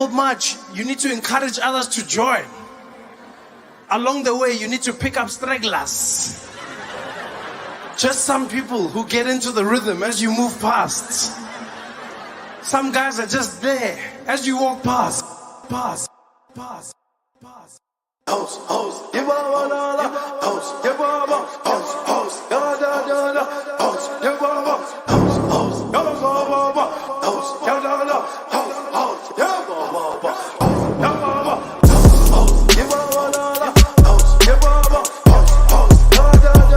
much, you need to encourage others to join. Along the way, you need to pick up stragglers. Just some people who get into the rhythm as you move past. Some guys are just there as you walk past. Pass. Host, host, give up, host, give up, host, da da da da, host, give up, host, da da da, host, da da da, host, give up, host, give up, host, give up, host, da da da da, host, give up, host, da da da,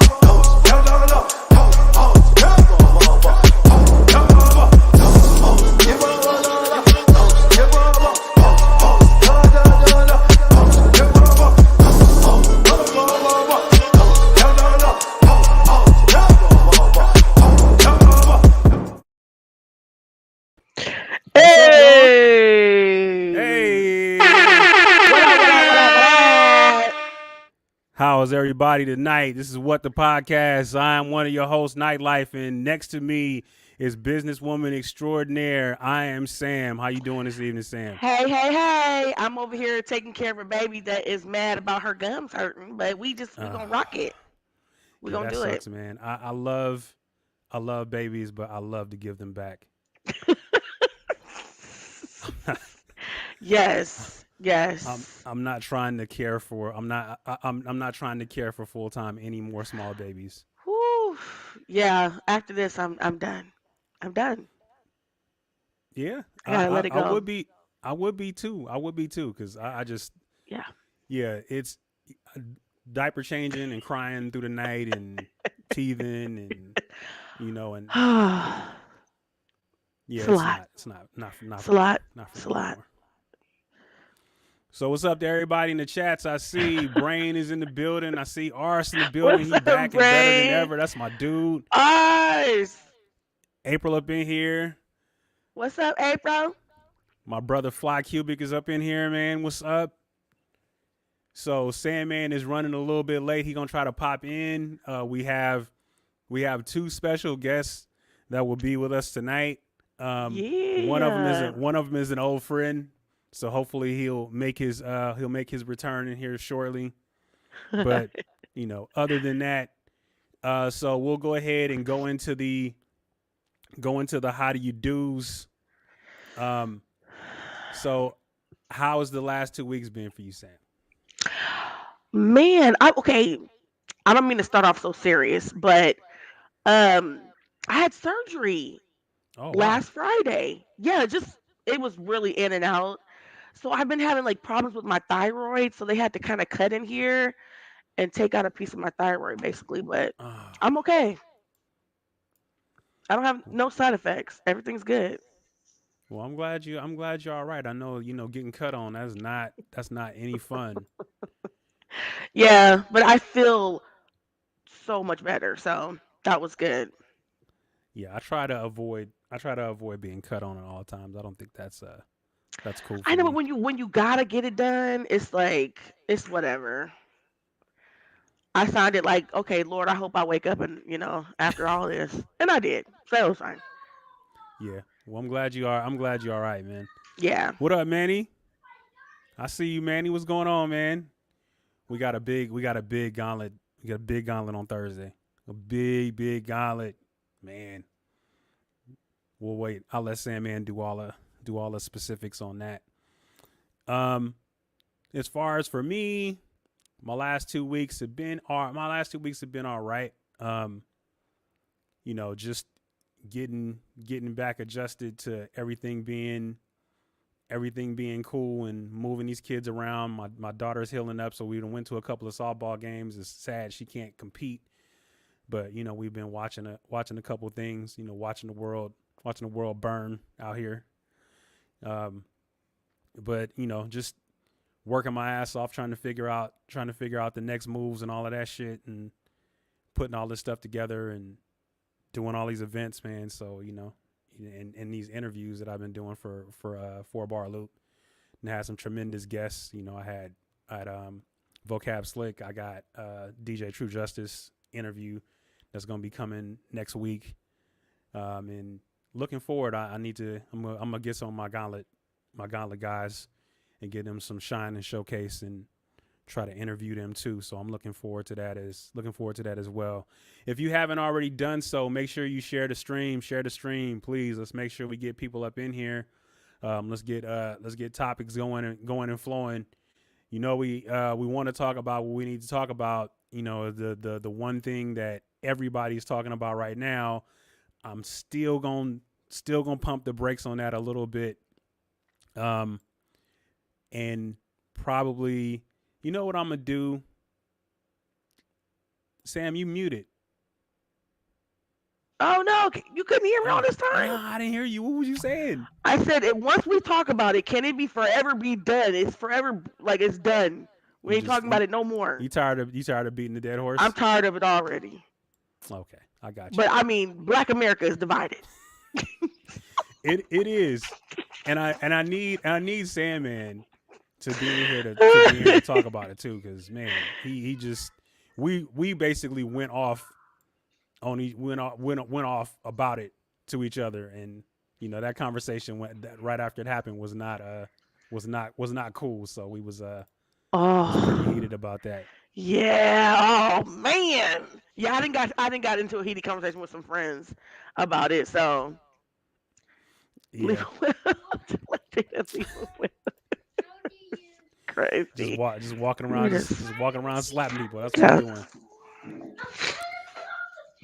host, da da da, host, give How's everybody tonight? This is What the Podcast. I'm one of your hosts, Nytelife, and next to me is businesswoman extraordinaire. I am Sam. How you doing this evening, Sam? Hey. I'm over here taking care of a baby that is mad about her gums hurting, but we gonna rock it. We gonna do sucks, it. Man. I love babies, but I love to give them back. Yes. I'm not trying to care for. I'm not trying to care for full time any more small babies. Whew. Yeah. After this, I'm done. I'm done. Yeah, I gotta let it I go. would be. I would be too. Because I just. Yeah. It's diaper changing and crying through the night and teething and and yeah, It's a lot. it's not It's for a me. lot. Not for It's me a lot. anymore. So what's up to everybody in the chats? I see Brain is in the building. I see Ars in the building. What's He back up, and better than Brain? ever. That's my dude. Ars. April up in here. What's up, April? My brother Fly Cubic is up in here, man. What's up? So Sandman is running a little bit late. He gonna try to pop in. We have two special guests that will be with us tonight. Yeah. One of them is an old friend. So hopefully he'll make his return in here shortly. But other than that, so we'll go ahead and go into the how do you do's. So how has the last 2 weeks been for you, Sam? Man, okay. I don't mean to start off so serious, but I had surgery Oh wow. last Friday. Yeah, it was really in and out. So I've been having like problems with my thyroid, so they had to kind of cut in here and take out a piece of my thyroid basically, but I'm okay. I don't have no side effects. Everything's good. Well, I'm glad you're all right. I know, getting cut on, that's not any fun. Yeah, but I feel so much better. So that was good. Yeah, I try to avoid being cut on at all times. I don't think that's cool for I know, me. but when you gotta get it done, it's like it's whatever. I sounded like, okay, Lord, I hope I wake up and after all this, and I did, so it was fine. Yeah. Well, I'm glad you're all right, man. Yeah. What up, Manny? I see you, Manny. What's going on, man? We got a big gauntlet. We got a big gauntlet on Thursday. A big gauntlet, man. We'll wait. I'll let Sandman do all the specifics on that. As far as for me, my last 2 weeks have been all right. Just getting back adjusted to everything being cool and moving these kids around. My daughter's healing up, so we went to a couple of softball games. It's sad she can't compete, but we've been watching a couple of things. Watching the world burn out here. But just working my ass off trying to figure out the next moves and all of that shit and putting all this stuff together and doing all these events, man. So and these interviews that I've been doing for 4-Bar Loop, and had some tremendous guests. I had Vocab Slick. I got DJ True Justice interview that's going to be coming next week. And looking forward. I need to. I'm gonna get some of my gauntlet guys, and get them some shine and showcase, and try to interview them too. So I'm looking forward to that as well. If you haven't already done so, make sure you share the stream. Share the stream, please. Let's make sure we get people up in here. Let's get topics going and flowing. You know, we want to talk about what we need to talk about. You know, the one thing that everybody's talking about right now. I'm still gonna pump the brakes on that a little bit. And probably, you know what I'm gonna do? Sam, you muted. Oh no, you couldn't hear me all this time. No, I didn't hear you. What was you saying? I said once we talk about it, can it be forever be done? It's forever, like it's done. We ain't talking about it no more. You tired of beating the dead horse? I'm tired of it already. Okay, I got you. But I mean, Black America is divided. It is, and I need Sandman to be here to talk about it too, because man, he just we basically went off about it to each other, and you know that conversation right after it happened was not cool. So we was pretty heated about that. Yeah. Oh man. Yeah, I didn't got into a heated conversation with some friends about it. So yeah. Crazy. Just walking around slapping people. That's what I'm doing.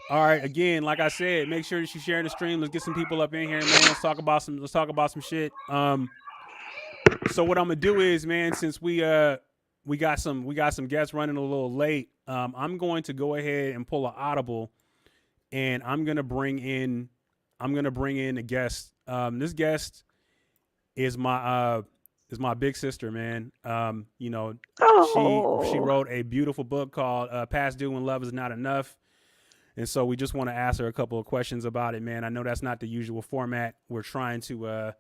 All right, again, like I said, make sure that you share the stream. Let's get some people up in here, man. Let's talk about some shit. So what I'm gonna do is, man, since we got some guests running a little late, I'm going to go ahead and pull an audible, and I'm gonna bring in a guest. This guest is my big sister, man. You know, she wrote a beautiful book called Past Due When Love Is Not Enough. And so we just want to ask her a couple of questions about it, man. I know that's not the usual format. We're trying to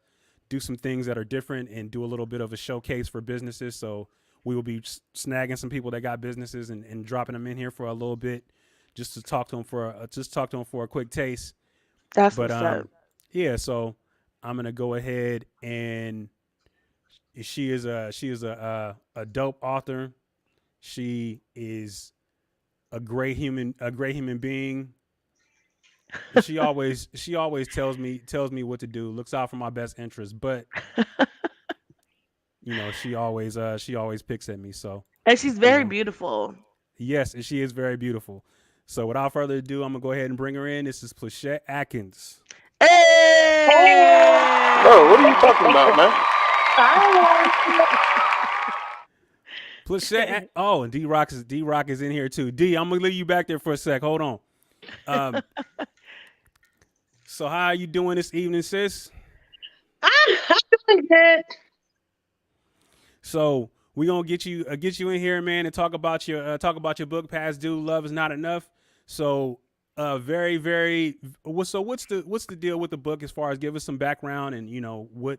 do some things that are different and do a little bit of a showcase for businesses. So we will be snagging some people that got businesses and dropping them in here for a little bit, just to talk to them for a quick taste. That's what's up. Yeah. So I'm gonna go ahead, and she is a dope author. She is a great human being. She always tells me what to do, looks out for my best interest, but you know, she always picks at me. So, and she's very beautiful. Yes, and she is very beautiful. So without further ado, I'm gonna go ahead and bring her in. This is Plachette Atkins. Hey! Bro, what are you talking about, man? Plachette. Oh, and D Rock is in here too. D, I'm gonna leave you back there for a sec. Hold on. So how are you doing this evening, sis? I'm doing good. So we're gonna get you in here, man, and talk about your book, Past Due, Love Is Not Enough. So what's the deal with the book, as far as give us some background, and what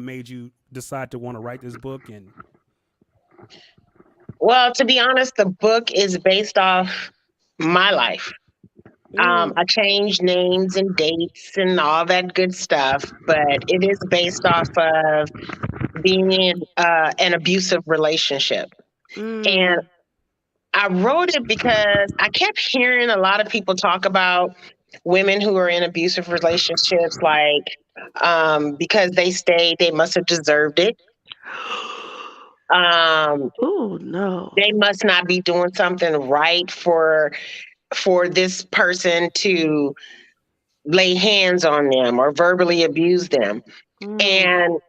made you decide to want to write this book? And well, to be honest, the book is based off my life. I changed names and dates and all that good stuff, but it is based off of being in an abusive relationship. And I wrote it because I kept hearing a lot of people talk about women who are in abusive relationships, like because they stayed, they must have deserved it. Oh no! They must not be doing something right for this person to lay hands on them or verbally abuse them. And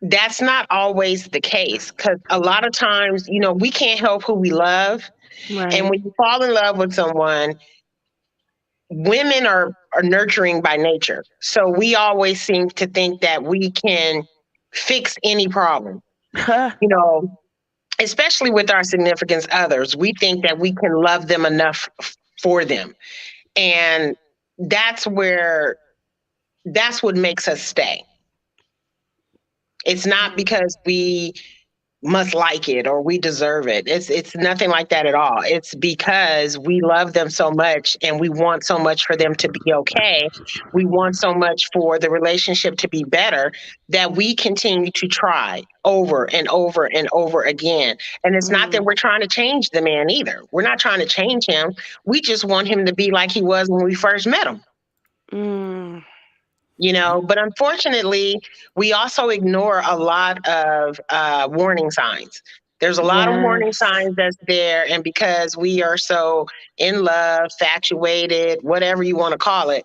that's not always the case, because a lot of times, we can't help who we love. Right. And when you fall in love with someone, women are nurturing by nature. So we always seem to think that we can fix any problem, especially with our significant others. We think that we can love them enough for them. And that's what makes us stay. It's not because we must like it or we deserve it. It's nothing like that at all. It's because we love them so much and we want so much for them to be okay. We want so much for the relationship to be better that we continue to try over and over and over again. And it's not that Mm, we're trying to change the man either. We're not trying to change him. We just want him to be like he was when we first met him. mm, But unfortunately we also ignore a lot of warning signs. There's a lot of warning yes. signs that's there, and because we are so in love, infatuated, whatever you want to call it,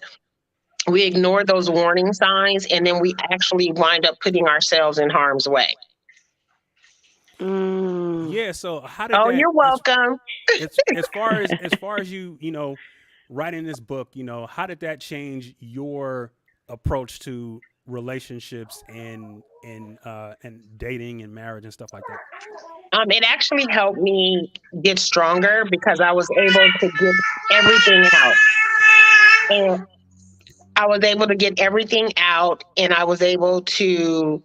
we ignore those warning signs, and then we actually wind up putting ourselves in harm's way. Mm, Yeah. So how did Oh, that? you're welcome. As far as you writing this book, how did that change your approach to relationships and dating and marriage and stuff like that? It actually helped me get stronger because I was able to get everything out. And I was able to get everything out, and I was able to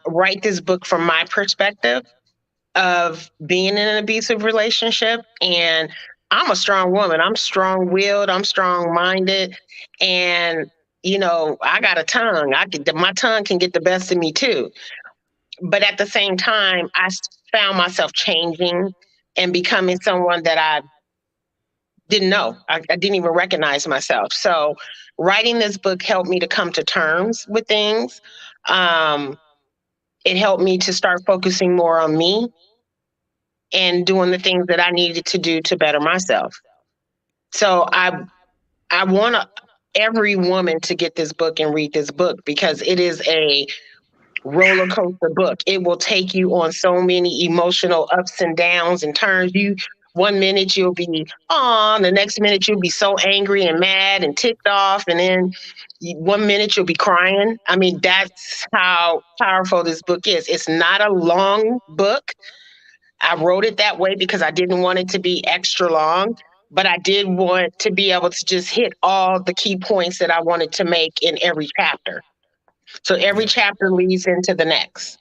write this book from my perspective of being in an abusive relationship. And I'm a strong woman. I'm strong willed. I'm strong minded. And, I got a tongue. My tongue can get the best of me too. But at the same time, found myself changing and becoming someone that I didn't know. I didn't even recognize myself. So writing this book helped me to come to terms with things. Um, it helped me to start focusing more on me and doing the things that I needed to do to better myself. So I want every woman to get this book and read this book because it is a roller coaster book. It will take you on so many emotional ups and downs and turns. You 1 minute you'll be on, the next minute you'll be so angry and mad and ticked off, and then 1 minute you'll be crying. I mean, that's how powerful this book is. It's not a long book. I wrote it that way because I didn't want it to be extra long, but I did want to be able to just hit all the key points that I wanted to make in every chapter. So every Yeah. chapter leads into the next.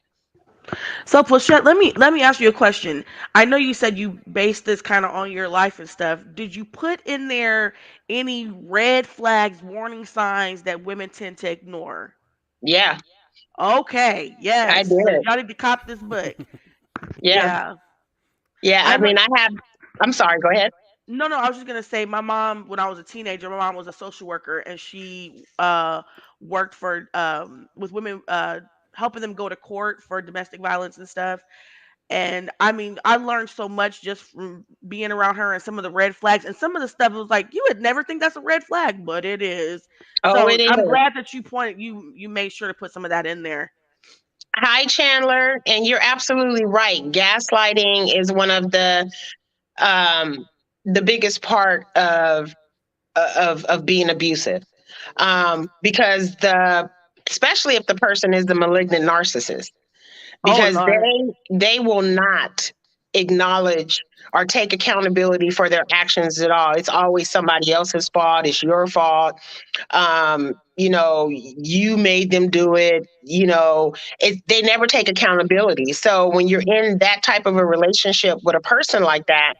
So, Plachette, let me ask you a question. I know you said you based this kind of on your life and stuff. Did you put in there any red flags, warning signs that women tend to ignore? Yeah, Okay, I yes. So did. y'all need to cop this book. Yeah. Yeah. Yeah. I I know. mean, I'm sorry, go ahead. No, no, I was just gonna say my mom, when I was a teenager, my mom was a social worker and she worked for with women, helping them go to court for domestic violence and stuff. And I mean, I learned so much just from being around her and some of the red flags and some of the stuff was like you would never think that's a red flag, but it is. Oh, So it is. I'm glad that you made sure to put some of that in there. Hi, Chandler. And you're absolutely right. Gaslighting is one of the biggest part of being abusive. Because especially if the person is the malignant narcissist, Oh because Lord. they will not acknowledge or take accountability for their actions at all. It's always somebody else's fault. It's your fault. You made them do it. They never take accountability. So when you're in that type of a relationship with a person like that,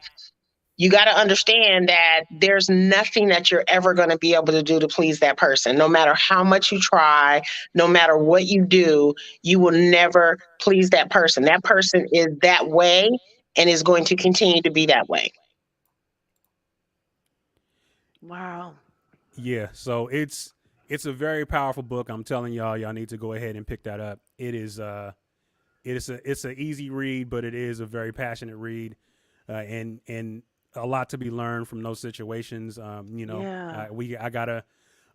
you got to understand that there's nothing that you're ever going to be able to do to please that person. No matter how much you try, no matter what you do, you will never please that person. That person is that way and is going to continue to be that way. Wow. Yeah. So it's a very powerful book. I'm telling y'all need to go ahead and pick that up. It's an easy read, but it is a very passionate read, and a lot to be learned from those situations. Yeah. I gotta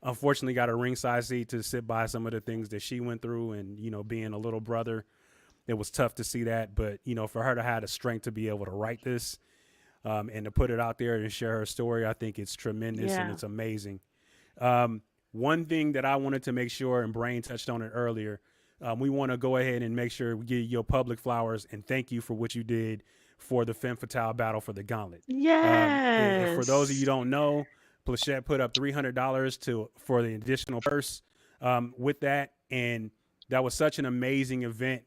unfortunately got a ringside seat to sit by some of the things that she went through, and being a little brother, it was tough to see that. But for her to have the strength to be able to write this, and to put it out there and share her story, I think it's tremendous and Yeah. it's amazing. One thing that I wanted to make sure, and Brain touched on it earlier, we want to go ahead and make sure we give your public flowers and thank you for what you did for the Femme Fatale battle for the Gauntlet. For those of you who Yes. don't know, Plachette put up $300 for the additional purse with that, and that was such an amazing event.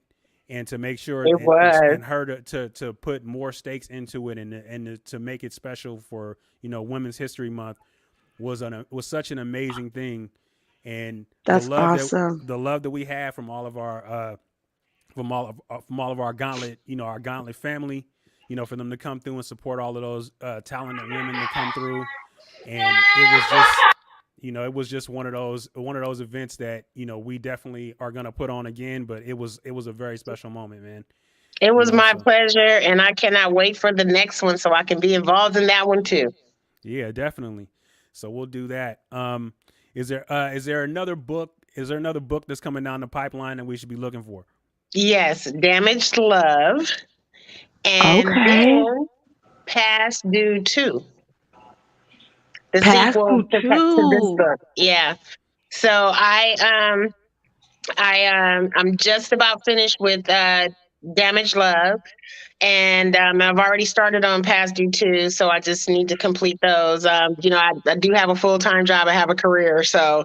and to make sure It was. and her to put more stakes into it and to make it special for Women's History Month was such an amazing thing, and That's awesome. the love that we have from all of our from all of our gauntlet family, for them to come through and support all of those talented women to come through, and it was just one of those events that we definitely are gonna put on again. But it was a very special moment, man. It was my pleasure, and I cannot wait for the next one so I can be involved in that one too. Yeah, definitely. So we'll do that. Is there another book? Is there another book that's coming down the pipeline that we should be looking for? Yes, Damaged Love, and then Past Due 2. The sequel to this book. Yeah. So I'm just about finished with Damaged Love, and I've already started on Past Due 2, so I just need to complete those. I do have a full-time job. I have a career, so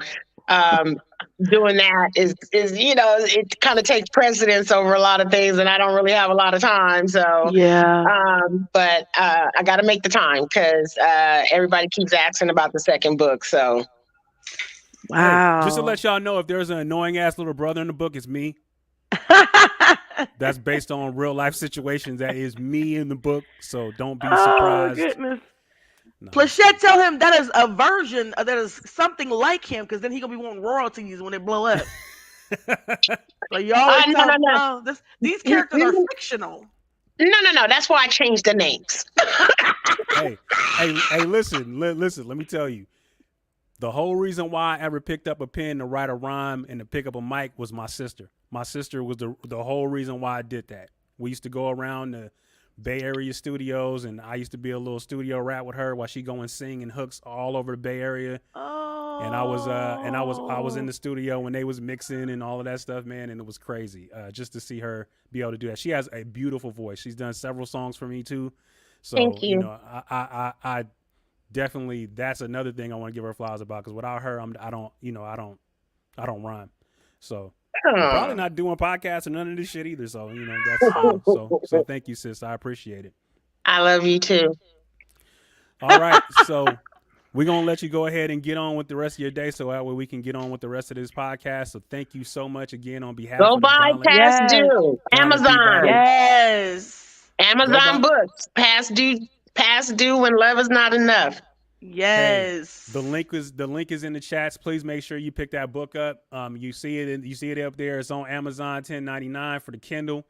doing that is it kind of takes precedence over a lot of things, and I don't really have a lot of time. So yeah. But I got to make the time because everybody keeps asking about the second book. So wow. Hey, just to let y'all know, if there's an annoying ass little brother in the book, it's me. That's based on real life situations. That is me in the book. So don't be surprised. Oh, goodness. No. Plachette, tell him that is a version, that is something like him, because then he gonna be wanting royalties when they blow up. So you always no. These characters are fictional. No. That's why I changed the names. hey, listen. Let me tell you. The whole reason why I ever picked up a pen to write a rhyme and to pick up a mic was my sister. My sister was the whole reason why I did that. We used to go around the Bay Area studios, and I used to be a little studio rat with her while she go and sing in hooks all over the Bay Area. Oh. And I was in the studio when they was mixing and all of that stuff, man, and it was crazy just to see her be able to do that. She has a beautiful voice. She's done several songs for me too. So thank you. I definitely, that's another thing I want to give her flowers about, because without her, I don't rhyme. So I'm probably not doing podcasts or none of this shit either. So that's so thank you, sis. I appreciate it. I love you too. All right, so we're gonna let you go ahead and get on with the rest of your day, so that way we can get on with the rest of this podcast. So thank you so much again on behalf of buy Past Due. Amazon. Yes. Amazon books. Past Due When Love Is Not Enough. Yes. Hey, the link is in the chats. Please make sure you pick that book up. You see it up there. It's on Amazon, $10.99 for the Kindle.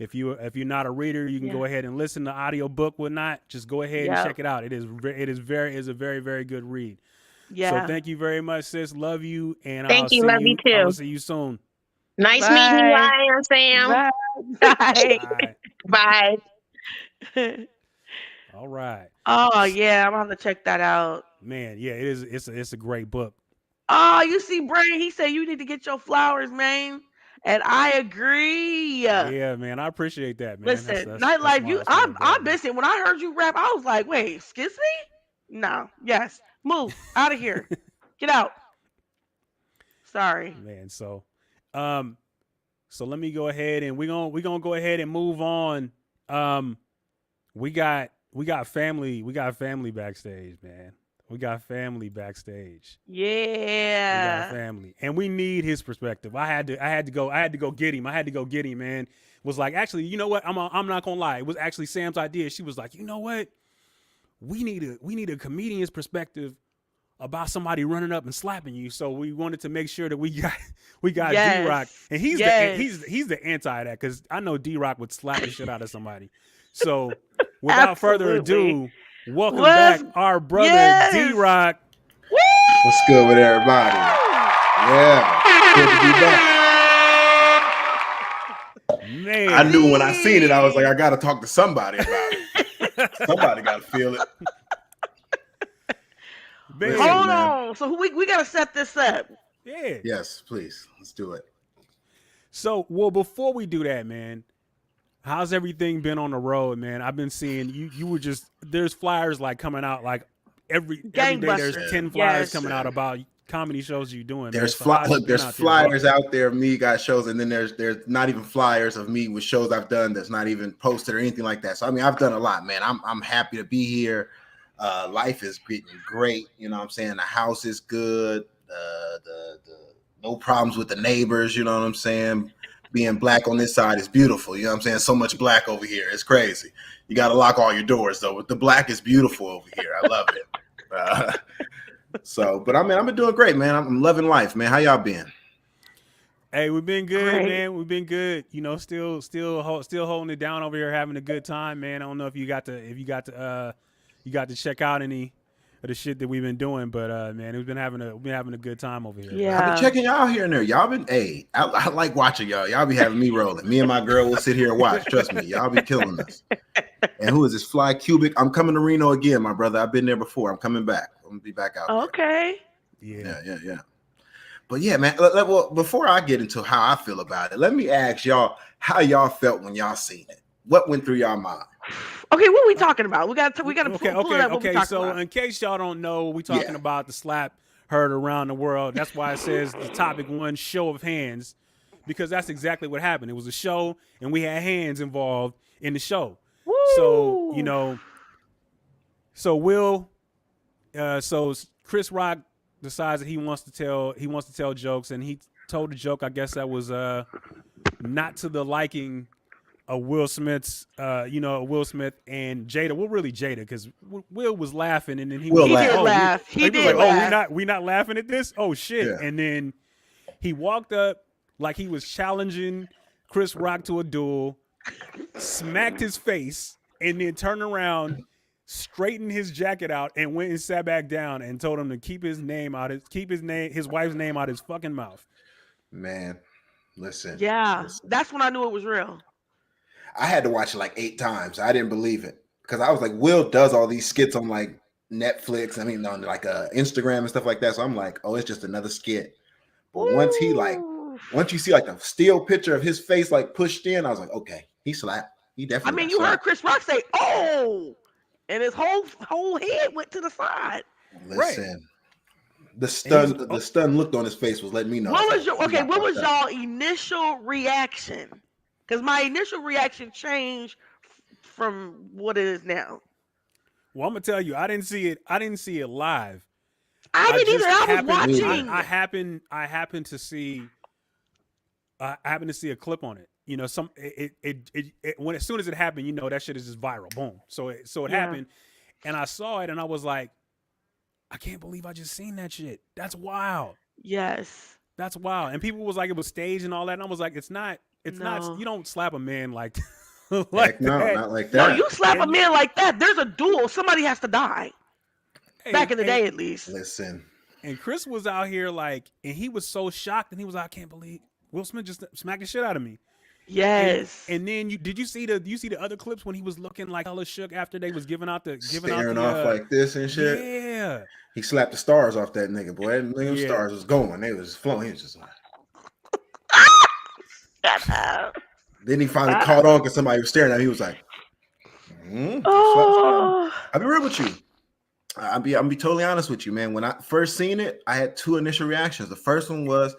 If you're not a reader, you can go ahead and listen to audio book, whatnot. Just go ahead and check it out. It is a very, very good read. Yeah. So thank you very much, sis. Love you, and love you too. I'll see you soon. Nice meeting you, Ryan, Sam. Bye. Bye. All right. Oh yeah, I'm gonna have to check that out. Man, yeah, it is. It's a great book. Oh, you see, Brain, he said you need to get your flowers, man. And I agree. Yeah, man, I appreciate that, man. Listen, Nytelife, I'm busy. When I heard you rap, I was like, wait, excuse me? No, yes. Move out of here. Get out. Sorry. Man, so let me go ahead and we're gonna go ahead and move on. We got family backstage, man. We got family backstage. Yeah. We got family. And we need his perspective. I had to go get him. Man. Was like, actually, you know what? I'm not gonna lie. It was actually Sam's idea. She was like, you know what? We need a comedian's perspective about somebody running up and slapping you. So we wanted to make sure that we got D-Rock. And he's the anti that, because I know D-Rock would slap the shit out of somebody. So without further ado, welcome back our brother D-Rock. What's good with everybody? Yeah, good to be back. Man, I knew when I seen it, I was like, I got to talk to somebody about it. Somebody got to feel it. Man, hold on. So we got to set this up. Yeah. Yes, please. Let's do it. So, well, before we do that, man, how's everything been on the road, man? I've been seeing you were there's flyers like coming out like every day. There's 10 flyers coming out about comedy shows you doing? There's man? So how's it look, been there's out there, bro? flyers out there of me got shows, and then there's not even flyers of me with shows I've done that's not even posted or anything like that. So I mean, I've done a lot, man. I'm happy to be here. Life is getting great. You know what I'm saying? The house is good. The no problems with the neighbors. You know what I'm saying? Being black on this side is beautiful. You know what I'm saying? So much black over here. It's crazy. You got to lock all your doors though. The black is beautiful over here. I love it. So, but I mean, I've been doing great, man. I'm loving life, man. How y'all been? Hey, we've been good, Great. man. We've been good. You know, still holding it down over here, having a good time, man. I don't know if you got to check out any of the shit that we've been doing, but man, we've been having a good time over here. I've Yeah. been checking y'all here and there. Y'all been, I like watching y'all. Y'all be having me rolling. Me and my girl will sit here and watch. Trust me, y'all be killing us. And who is this Fly Cubic? I'm coming to Reno again, my brother. I've been there before. I'm coming back. I'm gonna be back out there. Okay. Yeah. Yeah. But yeah, man. Well, before I get into how I feel about it, let me ask y'all how y'all felt when y'all seen it. What went through y'all mind? Okay, what are we talking about? We got to pull it up. What we talking So about. in case y'all don't know, we talking about the slap heard around the world. That's why it says the topic one, show of hands, because that's exactly what happened. It was a show, and we had hands involved in the show. Woo! So you know, so Chris Rock decides that he wants to tell jokes, and he told a joke. I guess that was not to the liking of Will Smith's, Will Smith and Jada. Well, really Jada, because Will was laughing, and then he Will was He laughed. did laugh. was like, oh, we not laughing at this. Oh shit! Yeah. And then he walked up like he was challenging Chris Rock to a duel, smacked his face, and then turned around, straightened his jacket out, and went and sat back down and told him to keep his wife's name out his fucking mouth. Man, listen. Yeah, listen. that's when I knew it was real. I had to watch it like 8 times. I didn't believe it because I was like, Will does all these skits on like Netflix. I mean, on like Instagram and stuff like that. So I'm like, oh, it's just another skit. But once you see like a still picture of his face like pushed in, I was like, okay, he slapped. He definitely. I mean, got you heard slapped. Chris Rock say, "Oh," and his whole head went to the side. Listen, the stun look on his face was letting me know. What was like, y'all initial reaction? Because my initial reaction changed from what it is now. Well, I'm gonna tell you, I didn't see it live. I didn't either. I was happened- watching. I happened to see a clip on it. You know, as soon as it happened, you know that shit is just viral. Boom. So it happened, and I saw it, and I was like, I can't believe I just seen that shit. That's wild. Yes. That's wild. And people was like, it was staged and all that. And I was like, it's not. You don't slap a man like like no, that. not like that. No, you slap a man like that, there's a duel. Somebody has to die. Hey, Back in the day, at least. Listen. And Chris was out here like, and he was so shocked, and he was like, I can't believe Will Smith just smacked the shit out of me. Yes. And then you see the other clips when he was looking like hella shook after they was giving out the staring off like this and shit. Yeah. He slapped the stars off that nigga, boy. Them stars was going. They was flowing. He was just like. Then he finally caught on because somebody was staring at him. He was like, Oh. I'll be real with you. I'll be totally honest with you, man. When I first seen it, I had 2 initial reactions. The first one was,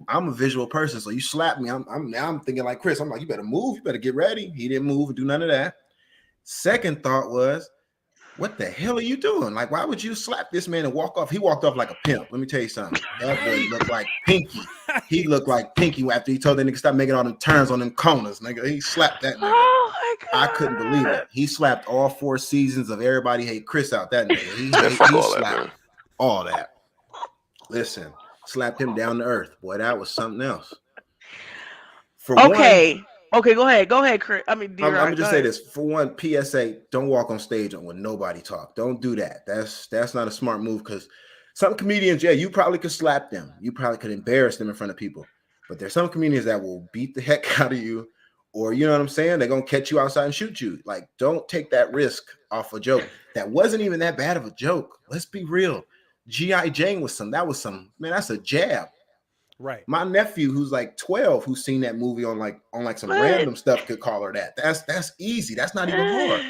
I'm a visual person, so you slap me. I'm thinking like Chris. I'm like, you better move. You better get ready. He didn't move and do none of that. Second thought was, what the hell are you doing? Like, why would you slap this man and walk off? He walked off like a pimp. Let me tell you something. That boy looked like Pinky. He looked like Pinky after he told that nigga stop making all them turns on them corners, nigga. He slapped that nigga. Oh my God. I couldn't believe it. He slapped all 4 seasons of Everybody Hate Chris out that nigga. He slapped all that. Listen, slapped him down to earth. Boy, that was something else. Okay, go ahead, Chris. I mean, I'm gonna just say this. For one, PSA: don't walk on stage when nobody talk. Don't do that. That's not a smart move because some comedians, you probably could slap them. You probably could embarrass them in front of people. But there's some comedians that will beat the heck out of you, or you know what I'm saying? They're gonna catch you outside and shoot you. Like, don't take that risk off a joke. That wasn't even that bad of a joke. Let's be real. G.I. Jane was some. That's a jab. Right. My nephew, who's like 12, who's seen that movie on some random stuff, could call her that. That's easy. That's not even hard.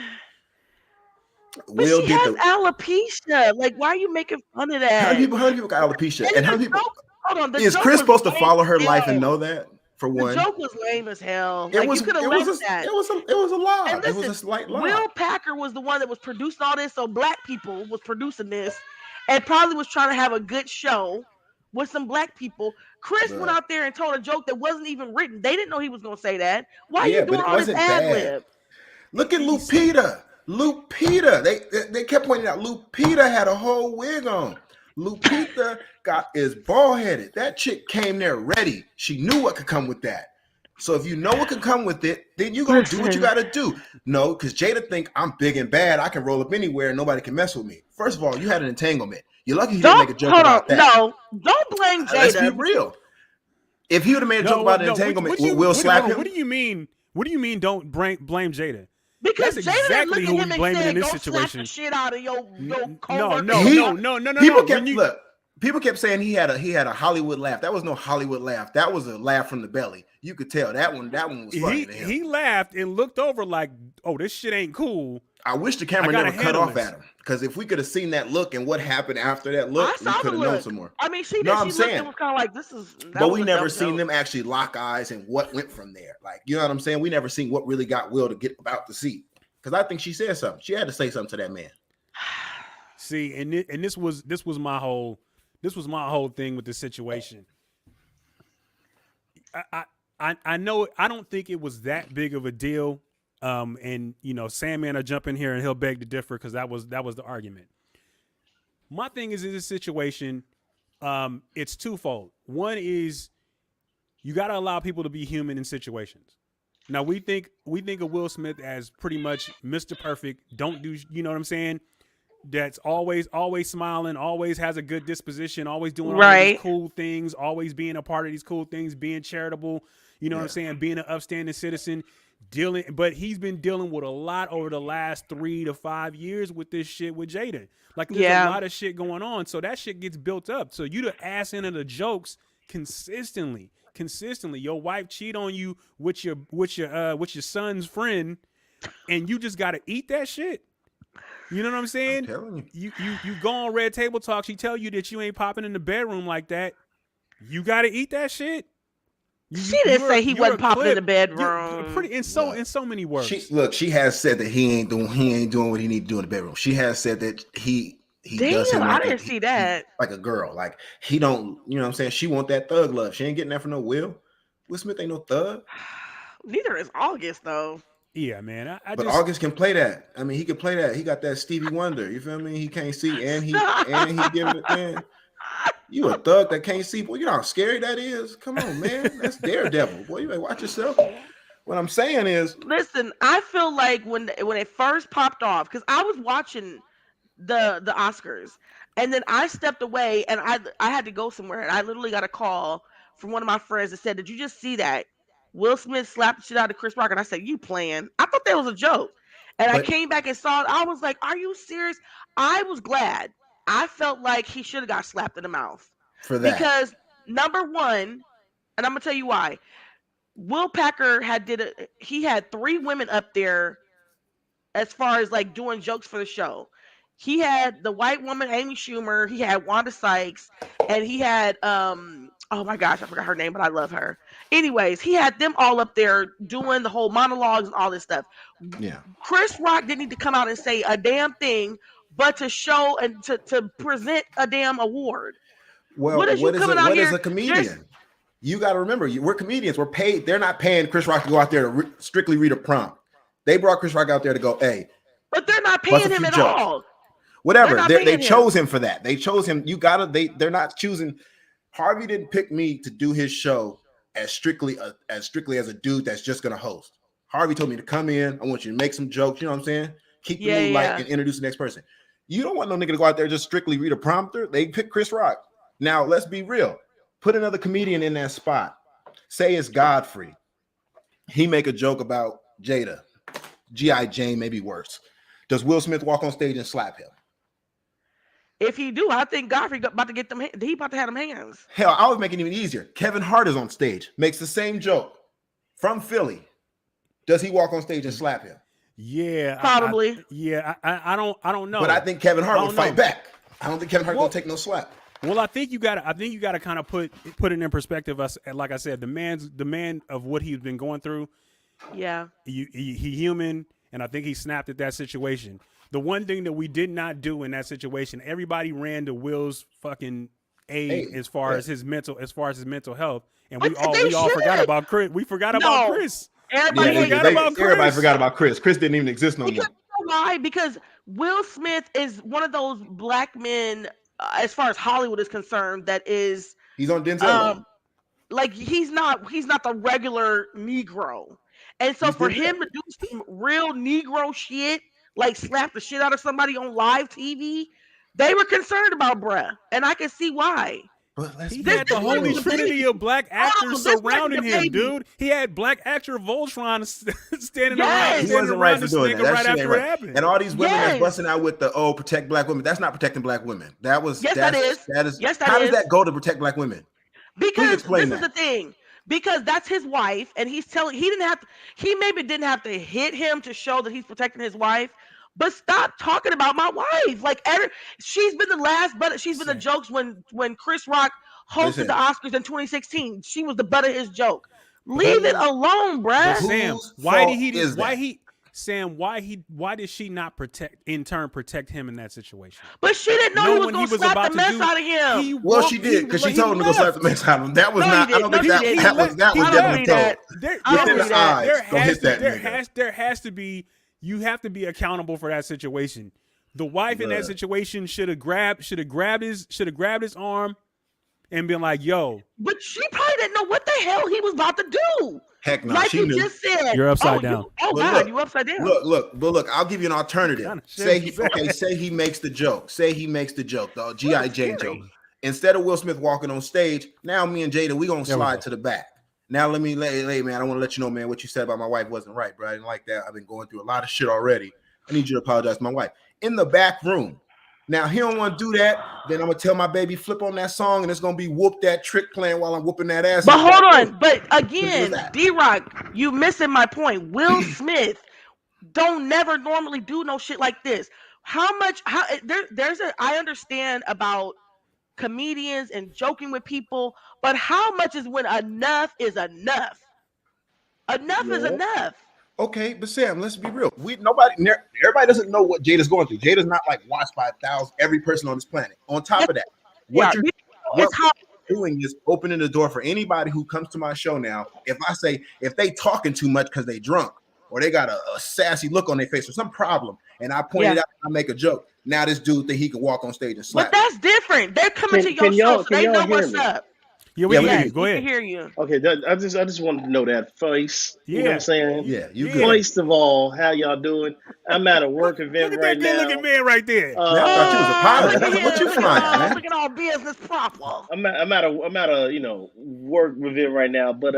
But Will she did has the. alepecia. Like, why are you making fun of that? How many people got alopecia? And And then how the many people joke, hold on, the is joke Chris was supposed to lame follow her as life and hell. know that? For The one, joke was lame as hell. it Like, was you could have it was left a that. it was a lie. And It was a listen, slight lie. Will Packer was the one that was producing all this, so black people was producing this, and probably was trying to have a good show with some black people. Chris went But out there and told a joke that wasn't even written. They didn't know he was gonna say that. Why are you yeah, but doing it all this wasn't ad bad. lib? Look at He's- Lupita. Lupita. They kept pointing out Lupita had a whole wig on. Lupita is bald headed. That chick came there ready. She knew what could come with that. So if you know what could come with it, then you gonna do what you Listen. gotta do. No, because Jada think I'm big and bad. I can roll up anywhere and nobody can mess with me. First of all, you had an entanglement. You're lucky he didn't make a Don't joke hold on. about that. No, don't blame Let's be Jada. real. If he would have made a joke about an entanglement, Will slap him. What do you mean? What do you mean? Don't blame Jada? Because That's Jada didn't exactly look who at him we and blaming said, in this "Go slap situation. the shit out of your No, coworker." no. People When kept you- look. People kept saying he had a Hollywood laugh. That was no Hollywood laugh. That was a laugh from the belly. You could tell that one was funny to him. He laughed and looked over like, "Oh, this shit ain't cool." I wish the camera gotta never cut handle off this. at him, because if we could have seen that look and what happened after that I look, we saw could the have known look. some more. I mean, she did. No, She I'm looked saying. and was kind of like, "This is." But we never seen them actually lock eyes and what went from there. Like, you know what I'm saying? We never seen what really got Will to get about the seat. Because I think she said something. She had to say something to that man. See, and this was my whole thing with the situation. I know I don't think it was that big of a deal. And you know, Sandman will jump in here and he'll beg to differ because that was the argument. My thing is in this situation, it's twofold. One is you got to allow people to be human in situations. Now we think of Will Smith as pretty much Mr. Perfect. Don't do, you know what I'm saying? That's always smiling, always has a good disposition, always doing all of these cool things, always being a part of these cool things, being charitable, you know what I'm saying, being an upstanding citizen, but he's been dealing with a lot over the last 3 to 5 years with this shit with Jada. Like there's a lot of shit going on, so that shit gets built up. So you the ass into the jokes consistently. Your wife cheat on you with your son's friend, and you just gotta eat that shit. You know what I'm saying? I'm telling you. You go on Red Table Talk. She tell you that you ain't popping in the bedroom like that. You got to eat that shit. She didn't say he wasn't popping in the bedroom. In so many words. She has said that he ain't doing what he need to do in the bedroom. She has said that he does him like I didn't see that. Like a girl. Like he don't, you know what I'm saying? She want that thug love. She ain't getting that from no Will. Will Smith ain't no thug. Neither is August though. Yeah, man. But August can play that. I mean, he can play that. He got that Stevie Wonder. You feel me? He can't see, and he giving it, man. You a thug that can't see, boy. You know how scary that is. Come on, man. That's Daredevil, boy. You better watch yourself. What I'm saying is, listen. I feel like when it first popped off, because I was watching the Oscars, and then I stepped away, and I had to go somewhere, and I literally got a call from one of my friends that said, "Did you just see that? Will Smith slapped the shit out of Chris Rock," and I said, "You playing?" I thought that was a joke, and I came back and saw it. I was like, "Are you serious?" I was glad. I felt like he should have got slapped in the mouth for that, because number one, and I'm gonna tell you why. Will Packer he had 3 women up there as far as like doing jokes for the show. He had the white woman Amy Schumer, he had Wanda Sykes, and he had oh my gosh, I forgot her name, but I love her. Anyways, he had them all up there doing the whole monologues and all this stuff. Yeah. Chris Rock didn't need to come out and say a damn thing, but to show and to present a damn award. Well, what is a comedian? You got to remember, we're comedians. We're paid. They're not paying Chris Rock to go out there to strictly read a prompt. They brought Chris Rock out there to go, hey. But they're not paying him at all. Whatever. They chose him for that. They chose him. They're not choosing. Harvey didn't pick me to do his show as strictly as a dude that's just going to host. Harvey told me to come in. I want you to make some jokes. You know what I'm saying? Keep the mood light and introduce the next person. You don't want no nigga to go out there just strictly read a prompter. They pick Chris Rock. Now, let's be real. Put another comedian in that spot. Say it's Godfrey. He make a joke about Jada. G.I. Jane, maybe worse. Does Will Smith walk on stage and slap him? If he do, I think Godfrey about to get them. He about to have them hands. Hell, I would make it even easier. Kevin Hart is on stage, makes the same joke from Philly. Does he walk on stage and slap him? Yeah, Probably. I don't know. But I think Kevin Hart I would don't fight know. back. I don't think Kevin Hart Well- gonna take no slap. Well, I think you got to kind of put it in perspective. Us, like I said, the man of what he's been going through. Yeah. He human, and I think he snapped at that situation. The one thing that we did not do in that situation, everybody ran to Will's fucking aid as far as his mental health, and we all forgot about Chris. We forgot about Chris. Everybody Everybody forgot about Chris. Chris didn't even exist no more. You know why? Because Will Smith is one of those black men, as far as Hollywood is concerned, that is He's on Denzel. like he's not the regular Negro, and so for him to do some real Negro shit, like slap the shit out of somebody on live TV, they were concerned about bruh, and I can see why. He had the holy trinity of black actors surrounding him, dude. He had black actor Voltron standing around. He wasn't right for doing that. That shit ain't right. Happened. And all these women that's busting out with the protect black women. That's not protecting black women. That is. That is. How does that go to protect black women? Because this is the thing. Because that's his wife, and he maybe didn't have to hit him to show that he's protecting his wife. But stop talking about my wife. Like she's been the last, but she's been the jokes when Chris Rock hosted the Oscars in 2016. She was the butt of his joke. Leave it alone, bruh. Sam, why did she not protect him in that situation? But she didn't know he was going to slap the mess out of him. Well, she did because she told him to go slap the mess out of him. That was not. I don't think that was definitely told. There has to be. You have to be accountable for that situation. The wife in that situation should have grabbed his arm and been like, "Yo." But she probably didn't know what the hell he was about to do. Heck no, like she you knew. Just said. You're upside down. You upside down. Look. I'll give you an alternative. Say he makes the joke. Say he makes the joke. The G.I. Jane joke. Instead of Will Smith walking on stage, now me and Jada, we gonna slide to the back. Now let me man, I want to let you know, man, what you said about my wife wasn't right, bro. I didn't like that. I've been going through a lot of shit already. I need you to apologize to my wife. In the back room. Now he don't want to do that. Then I'm gonna tell my baby flip on that song, and it's gonna be whoop that trick playing while I'm whooping that ass. But hold on. But again, D-Rock, you missing my point. Will Smith don't never normally do no shit like this. I understand about comedians and joking with people, but how much is when enough is enough? Enough is enough. Okay, but Sam, let's be real. Everybody doesn't know what Jada's going through. Jada's not like watched by every person on this planet. On top of that, what you're doing is opening the door for anybody who comes to my show now. If they talking too much because they drunk or they got a sassy look on their face or some problem, and I point it out and I make a joke. Now this dude think he can walk on stage and slap. But that's different. They're coming to your show, so they know what's up. Yeah, we hear you. Go ahead. We can hear you. Okay, I just wanted to know that first. You know what I'm saying? Yeah, you good. First of all, how y'all doing? I'm at a work event right now. Look at man right there. I thought you was a pilot. What you flying, man? Look at all business proper. I'm at a work event right now, but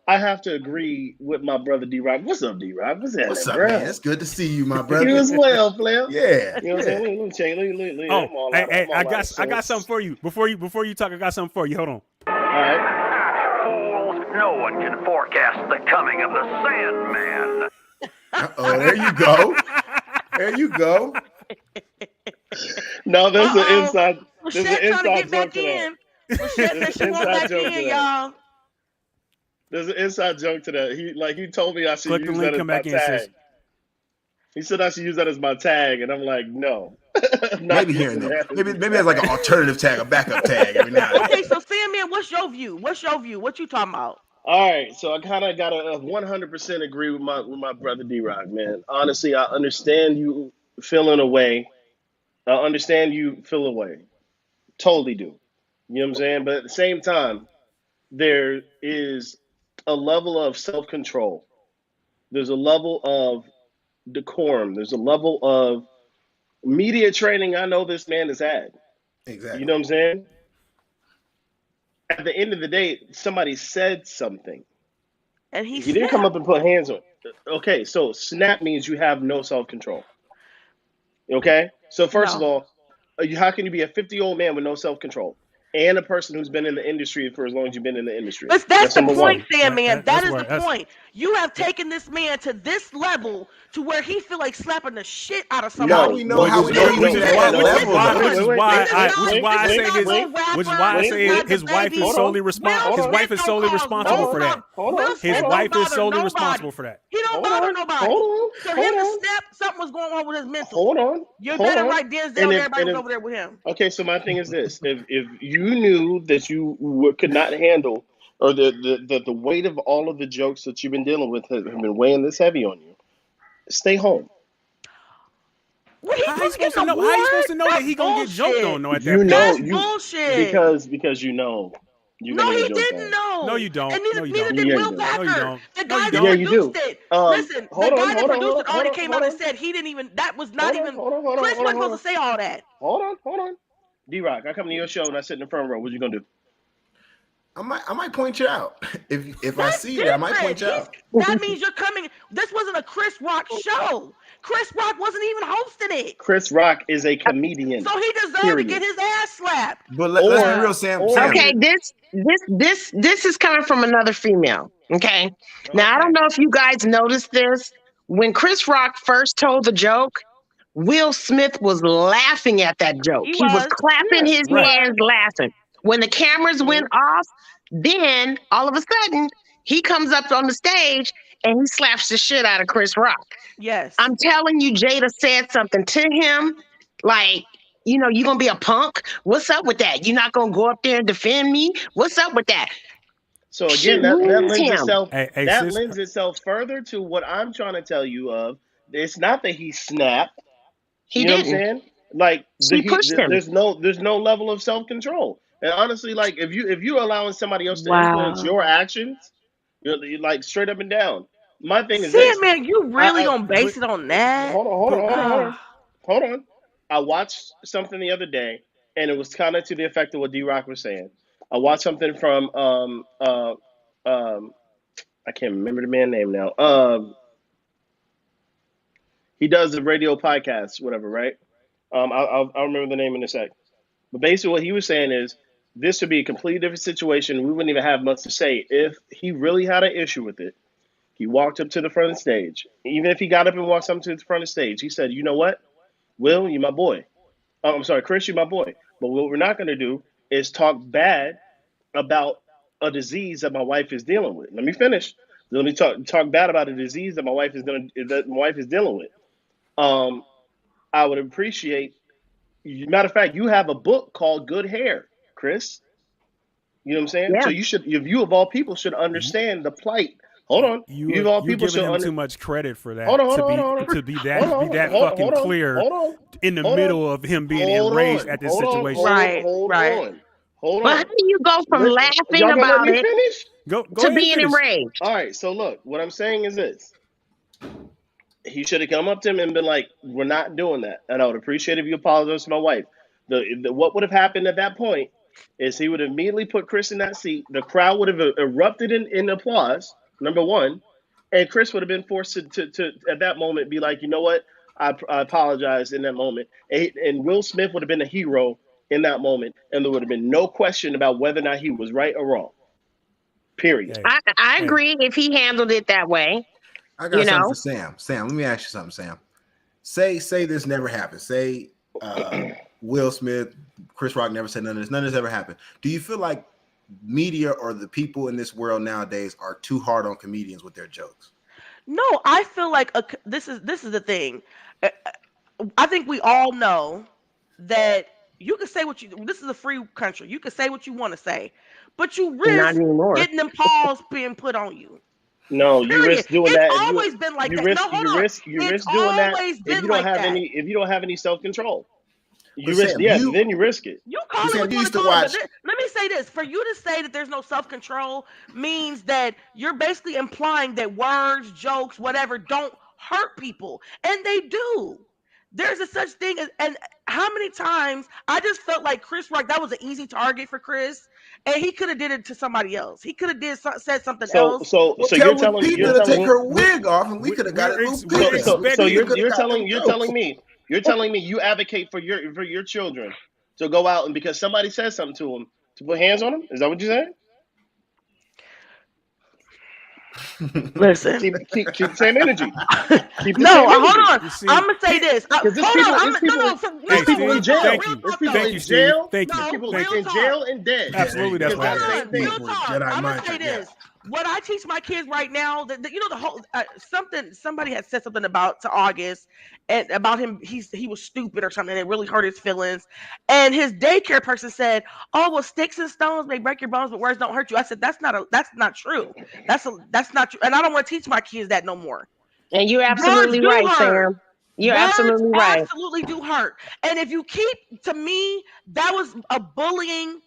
I have to agree with my brother D-Rock. What's up, D-Rock? What's up, man? It's good to see you, my brother. You as well, Flair. Yeah. You know what I'm saying? Let me check. I got something for you. Before you talk, I got something for you. Hold on. All right. Fools, no one can forecast the coming of the Sandman. There you go. There you go. No, there's an inside. There's an inside joke to that. She won't back in, y'all. There's an inside joke to that. He told me I should use that as my tag. He said I should use that as my tag, and I'm like, no. Maybe here and there. Maybe it's like an alternative tag, a backup tag every now and then. Okay, so Sandman, what's your view? What you talking about? All right, so I kind of got to 100% agree with my brother D-Rock, man. Honestly, I understand you feeling away. I understand you feel away. Totally do. You know what I'm saying? But at the same time, there is a level of self-control. There's a level of decorum. There's a level of media training I know this man has had. Exactly. You know what I'm saying? At the end of the day, somebody said something. And he didn't come up and put hands on. Okay, so snap means you have no self-control. Okay? So first of all, how can you be a 50-year-old man with no self-control? and a person who's been in the industry for as long as you've been in the industry. But that's the number point, one. Sandman. That that's is where the that's point. You have taken this man to this level to where he feel like slapping the shit out of How No, we somebody. know? what How this we know man, he no, was which at is no, why, that no, which is level why, though? which is why This is I, not, which is why I this say is not his, no which is rapper. why I This is say not the his wife is baby. solely Will his hold on, wife Smith is don't solely cause responsible no for that. Will His Smith don't wife is bother solely nobody. responsible for that. He don't hold bother on, nobody. hold on, For him hold to on, snap, something was going on with his mental. hold on, You hold better on. right Denzel And and if, everybody and was if, over there with him. okay, so my thing is this: if you knew that you could not handle, or the weight of all of the jokes that you've been dealing with have been weighing this heavy on you, stay home. Well, he's How you supposed to get supposed to an know? How you supposed award? to know that That's he gonna get joked bullshit. on though at You that know point? That's you bullshit. because you know you're No, gonna he get joked didn't on. No, know. you don't. And No, you neither don't. did Yeah, you Will do. No, you Packer. don't. The No, guy you that Yeah, don't. you produced do. it. Listen, the Hold on, guy that hold on, produced hold it on, hold already on, came hold out and on, said he didn't even, that was not hold on, even, hold on, hold on, Chris hold on, wasn't hold supposed on, to say all that. hold on. D-Rock, I come to your show and I sit in the front row. What you gonna do? I might point you out if I That's see that. I might different. point you out. That means you're coming. This wasn't a Chris Rock show. Chris Rock wasn't even hosting it. Chris Rock is a comedian. So he deserved to get Period. his ass slapped. But let's be Or real, Sam. or Sam, Okay, he this is coming from another female. Okay. Now I don't Okay. know if you guys noticed this. When Chris Rock first told the joke, Will Smith was laughing at that joke. He He was was. clapping yeah. his He Right. hands was. laughing. When the cameras went Mhm. off, then all of a sudden he comes up on the stage and he slaps the shit out of Chris Rock. Yes. I'm telling you, Jada said something to him like, you gonna be a punk? What's up with that? You're not gonna go up there and defend me? What's up with that? So She again, that moved lends him. itself Hey, sis. further to what I'm trying to tell you of. It's not that he snapped. He You know what I'm didn't. saying? Like She pushed him. there's no level of self control. And honestly, like if you're allowing somebody else to influence your Wow. actions, you're like straight up and down. My thing is this. Sandman, you really I gonna But base it on that? hold on, hold on, but hold on, hold on, Ah, hold on. I watched something the other day, and it was kind of to the effect of what D Rock was saying. I watched something from um I can't remember the man name now. He does the radio podcast, whatever, right? I'll remember the name in a sec. But basically, what he was saying is this would be a completely different situation. We wouldn't even have much to say if he really had an issue with it. He walked up to the front of the stage. Even if he got up and walked up to the front of the stage, he said, "You know what, Will, you my boy. Oh, I'm sorry, Chris, you my boy. But what we're not going to do is talk bad about a disease that my wife is dealing with. Let me finish. Let me talk bad about a disease that my wife is dealing with. Um, I would appreciate. Matter of fact, you have a book called Good Hair, Chris. You know what I'm saying? Yeah. So you of all people should you understand the plight. Hold on, you of all you're people giving should him under. too much credit for Hold that on, hold on, hold on, hold on, hold to be on, that fucking hold on, clear hold on, in the hold on, middle of him being hold enraged on, at this situation. right, hold right. on, hold But how on. do you go from Listen, laughing y'all gonna let about me it finish? Go to ahead and being finish. enraged? All right. So look, what I'm saying is this: he should have come up to him and been like, "We're not doing that," and I would appreciate if you apologize to my wife. What would have happened at that point is he would have immediately put Chris in that seat. The crowd would have erupted in applause. Number one, and Chris would have been forced to at that moment be like, you know what, I apologize in that moment, and Will Smith would have been a hero in that moment, and there would have been no question about whether or not he was right or wrong. Period. Hey, I hey. agree if he handled it that way, I you got something know. for Sam. Sam, let me ask you something, Sam. Say this never happened. Say Will Smith, Chris Rock never said none of this. None of this ever happened. Do you feel like media or the people in this world nowadays are too hard on comedians with their jokes? No, I feel like this is the thing. Uh, I think we all know that you can say what you. This is a free country. You can say what you want to say, but you Not risk anymore. getting them paws being put on you. No, you Period. risk doing It's that if always been like that. No, hold on. you It's risk doing that always been like that. if you don't have any self control. But You risk Sam, yeah, then you risk it. You call but it Sam, what you you want to used to call it, but watch. let me say this: for you to say that there's no self-control means that you're basically implying that words, jokes, whatever, don't hurt people, and they do. There's a such thing as, and how many times I just felt like Chris Rock, that was an easy target for Chris, and he could have did it to somebody else. He could have said something else. Well, So tell Lupita you're to take telling her wig off, and we could have got it We're Lupita. so Lupita expecting. could have got them jokes. you're telling me you advocate for your children to go out and because somebody says something to them To put hands on him? Is that what you're saying? Listen. Keep the same energy. Keep the No, same energy. hold on. You see, I'm gonna say this. Because there's people in jail. Thank you. There's people Thank in you, Steve. jail. Thank you. There's people Thank in you. jail and dead. Absolutely, that's Because why. that's the same Real thing. talk. Jedi I'm gonna mind say trick, yeah. this. What I teach my kids right now, that you know the whole somebody had said something about to August and about him. He was stupid or something. And it really hurt his feelings. And his daycare person said, "Oh well, sticks and stones may break your bones, but words don't hurt you." I said, "That's not true. That's not true." And I don't want to teach my kids that no more. And you're Words absolutely do right, hurt. Sam. You're Words absolutely right. absolutely do hurt. And if you keep, to me, that was a bullying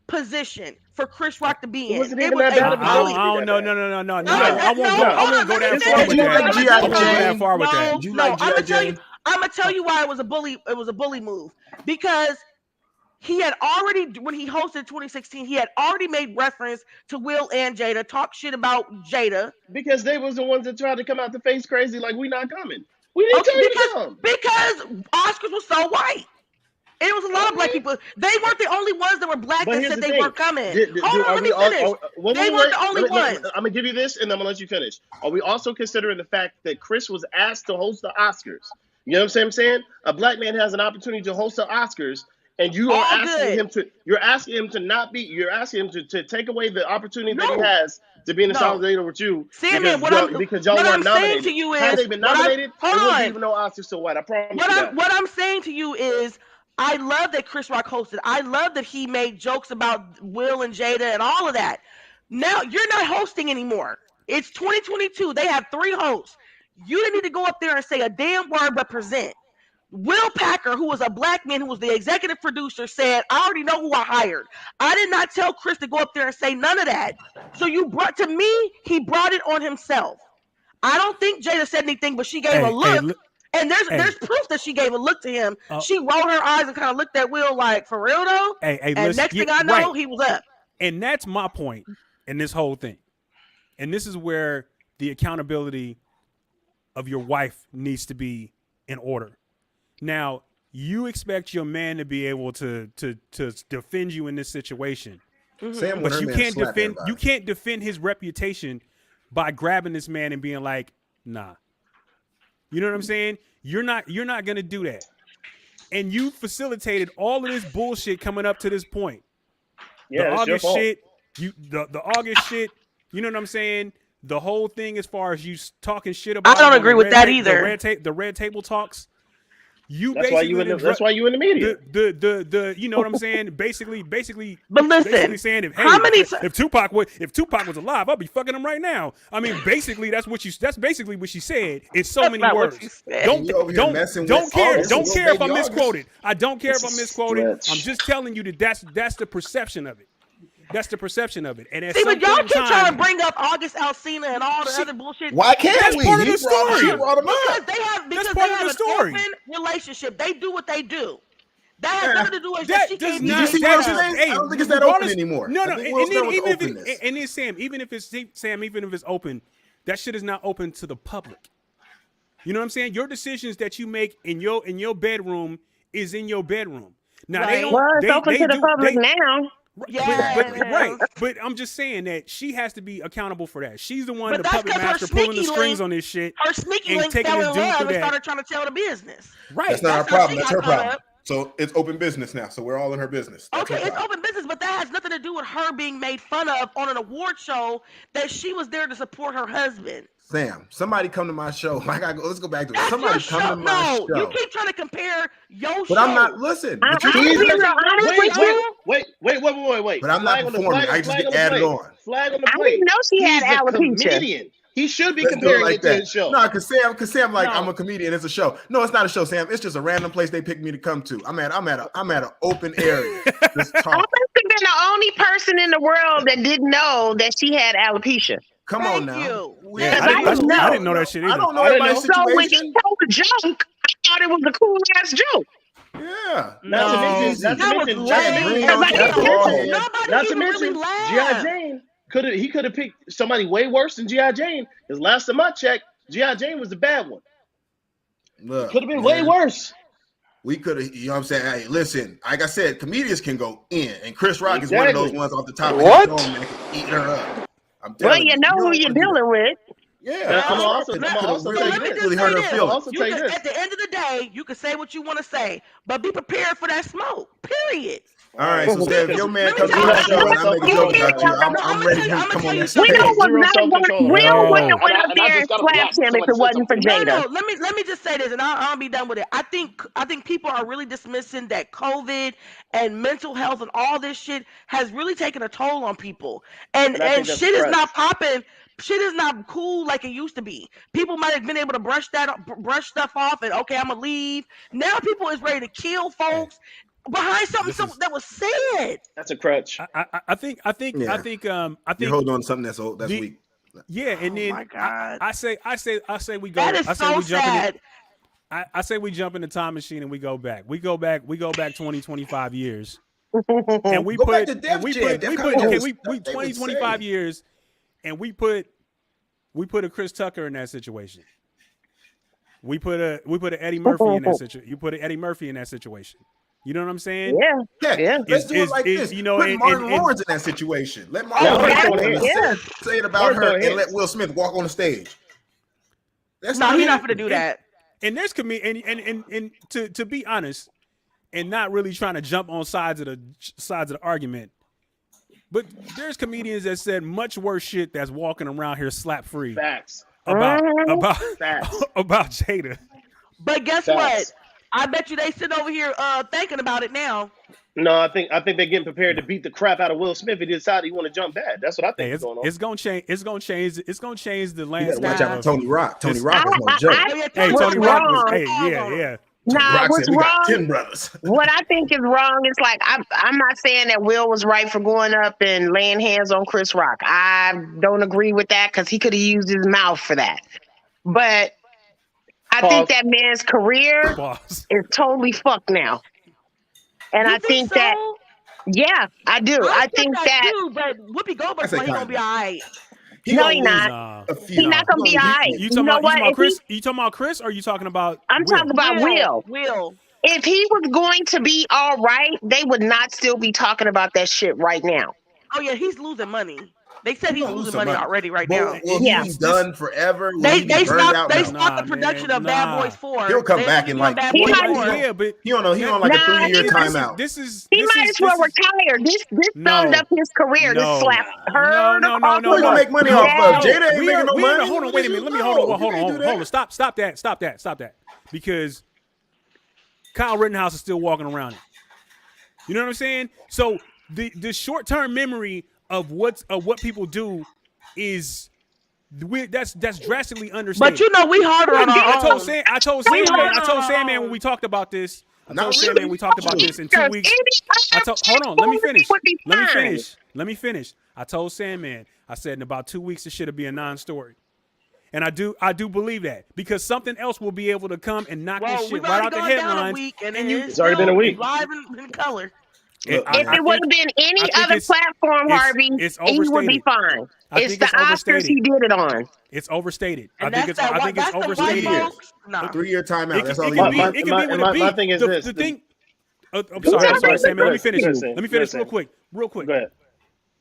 position for Chris Rock to be It in. wasn't It even was that a bad of a bully. joke. I don't know. No. No, I won't go that far Did with you that. like G.I. I won't go that Jane? far with that. Did you No, like G.I. Jane? I'm gonna tell you why it was a bully. It was a bully move because he had already, when he hosted 2016, he had already made reference to Will and Jada, talk shit about Jada. Because they was the ones that tried to come out the face crazy like we not coming. We didn't Okay, tell you to come. because Oscars was so white. It was a lot of black people. They weren't the only ones that were black But that here's said the they thing. weren't coming. Hold on, Are let we me all? finish. They weren't the only ones. I'm gonna give you this, and I'm gonna let you finish. Are we also considering the fact that Chris was asked to host the Oscars? You know what I'm saying? A black man has an opportunity to host the Oscars, and you are All asking good. him to. You're asking him to not be. You're asking him to take away the opportunity that he No. has to be in a No. solidarity with you Sandman, because y'all what weren't I'm saying nominated. to you Had is, they been nominated, hold it wouldn't be on. even no Oscars so white. I promise you that. What I'm saying to you is, I love that Chris Rock hosted. I love that he made jokes about Will and Jada and all of that. Now you're not hosting anymore. It's 2022. They have 3 hosts. You didn't need to go up there and say a damn word but present. Will Packer, who was a black man who was the executive producer, said, "I already know who I hired. I did not tell Chris to go up there and say none of that." So he brought it on himself. I don't think Jada said anything, but she gave a look. And there's proof that she gave a look to him. She rolled her eyes and kind of looked at Will like, "For real though?" And listen, next thing I know, he was up. And that's my point in this whole thing. And this is where the accountability of your wife needs to be in order. Now, you expect your man to be able to defend you in this situation. Sam But you can't can't defend his reputation by grabbing this man and being like, "Nah." You know what I'm saying? You're not going to do that. And you facilitated all of this bullshit coming up to this point. Yeah, the it's your August fault. shit, the August shit, you know what I'm saying? The whole thing as far as you talking shit about I don't agree with that either. The red table talks. That's why you in the media. The you know what I'm saying? Basically. But listen, basically saying if Tupac was alive, I'd be fucking him right now. I mean, basically that's basically what she said in so many words. Don't care if I'm misquoted. I don't care if I'm misquoted. I'm just telling you that that's the perception of it. That's the perception of it. And at but y'all keep trying to bring up August Alsina and all the other bullshit. Why can't that's we? Part of the story. He brought him up. Because they have an open relationship. They do what they do. That has nothing to do with that. She Does can't not. Did you see what she said? I don't think it's that open anymore. No. I think Will Smith was openness. And then Sam, even if it's open, that shit is not open to the public. You know what I'm saying? Your decisions that you make in your bedroom is in your bedroom. Now they don't. Well, it's open to the public now. Right. But I'm just saying that she has to be accountable for that. She's the one, the puppet master, pulling the strings on this shit. Her sneaky and link taking fell the in dude love through and that. started trying to tell the business. Right. That's not our That's how problem. she That's got her caught problem. up. So it's open business now. So we're all in her business. That's Okay, her it's problem. open business, but that has nothing to do with her being made fun of on an award show that she was there to support her husband. Sam, somebody come to my show. Let's go back to it. That's Somebody your come show. to my show. You keep trying to compare your But show. I'm not. Listen. I'm But being real honest with you. Wait. But I'm not performing. I just get added on. Flag on the I plate. didn't know she had He's a alopecia. comedian. He should be Let's do it comparing like it to that. his show. No, because Sam, like, No. I'm a comedian. It's a show. No, it's not a show, Sam. It's just a random place they picked me to come to. I'm at an open area. Just I talk. must have been the only person in the world that didn't know that she had alopecia. Come on now. You. Yeah, I didn't know that shit either. I don't know I didn't everybody's know. So when he situation. told the joke, I thought it was a cool ass joke. Yeah. Not to mention, That was lame. not to Nobody mention, even really laughed. G.I. Jane could have picked somebody way worse than G.I. Jane. Because last time I checked, G.I. Jane was the bad one. Look, Could have been man. way worse. we could have, you know what I'm saying? Hey, listen, like I said, comedians can go in, and Chris Rock is one of those ones off the top of his dome that can eat her up. I'm Well, telling you know who you're dealing with. Yeah, I'm also really hurt her feelings. At the end of the day, you can say what you want to say, but be prepared for that smoke. Period. All right, so Steph, if your man comes on tell the you show and I make a joke about you, No, I'm ready to come on that stage. Will wouldn't have went up And I there and just gotta slapped react him to if it wasn't for No, Jada. let me just say this, and I'll be done with it. I think people are really dismissing that COVID and mental health and all this shit has really taken a toll on people, and shit is not popping. Shit is not cool like it used to be. People might have been able to brush stuff off, and okay, I'm gonna leave. Now people is ready to kill folks behind something that was said. That's a crutch. I think You're holding on to something that's weak. Yeah, and then my God. I say we go. That is so sad. I say we jump in the time machine and we go back. We go back 20, 25 years. And we Go put back to Def we Jam. put we Def put Jam okay, was we stuff they 20, would 25 say. years, and we put a Chris Tucker in that situation. We put a Eddie Murphy in that situation. You put an Eddie Murphy in that situation. You know what I'm saying? Yeah. Let's do it like this. You know, Put Martin Lawrence in that situation. Let Martin Lawrence say it about her and let Will Smith walk on the stage. He's not gonna do that. And there's and to be honest, and not really trying to jump on sides of the argument, but there's comedians that said much worse shit that's walking around here slap free. Facts. About Facts. about Jada. But guess what? I bet you they sit over here thinking about it now. No, I think they're getting prepared to beat the crap out of Will Smith if he decides he want to jump bad. That's what I think is going on. It's gonna change. It's gonna change the You landscape. better watch out for Tony Rock. Tony Rock is no joke. Hey, Tony Rock was. Hey, yeah. Nah, what's we got wrong? 10 brothers. What I think is wrong is like I'm not saying that Will was right for going up and laying hands on Chris Rock. I don't agree with that because he could have used his mouth for that. But I think that man's career is totally fucked now. And I think so? That, yeah, I do. I think that too, but Whoopi Goldberg's gonna be all right. No, he's not. He's not gonna be all right. You talking about Chris? You talking about Chris, or are you talking about? I'm talking about Will. Will. If he was going to be all right, they would not still be talking about that shit right now. Oh yeah, he's losing money. They said he's losing money already right now. He's done forever. They stopped the production of Bad Boys 4. He'll come back in like but he on like a 3-year timeout. He might as well retire. This summed up his career. This slapped her. No. We're gonna make money off of Jada. Ain't making no money. Hold on, wait a minute. Let me hold on. Stop that. Because Kyle Rittenhouse is still walking around it. You know what I'm saying? So the short-term memory of what people do is that's drastically understated. But you know we harder on our own. I told Sandman when we talked about this. I told Sandman we talked about this in 2 weeks. Hold on, let me finish. I told Sandman, I said in about 2 weeks this shit'll be a non-story. And I do believe that because something else will be able to come and knock this shit right out the headlines. It's already been a week. Live in color. If it would have been any other platform, Harvey, he would be fine. It's the Oscars he did it on. It's overstated. I think it's overstated. 3-year timeout. That's all it can be my thing is this. The thing. I'm sorry, Sammy. Let me finish real quick. Go ahead.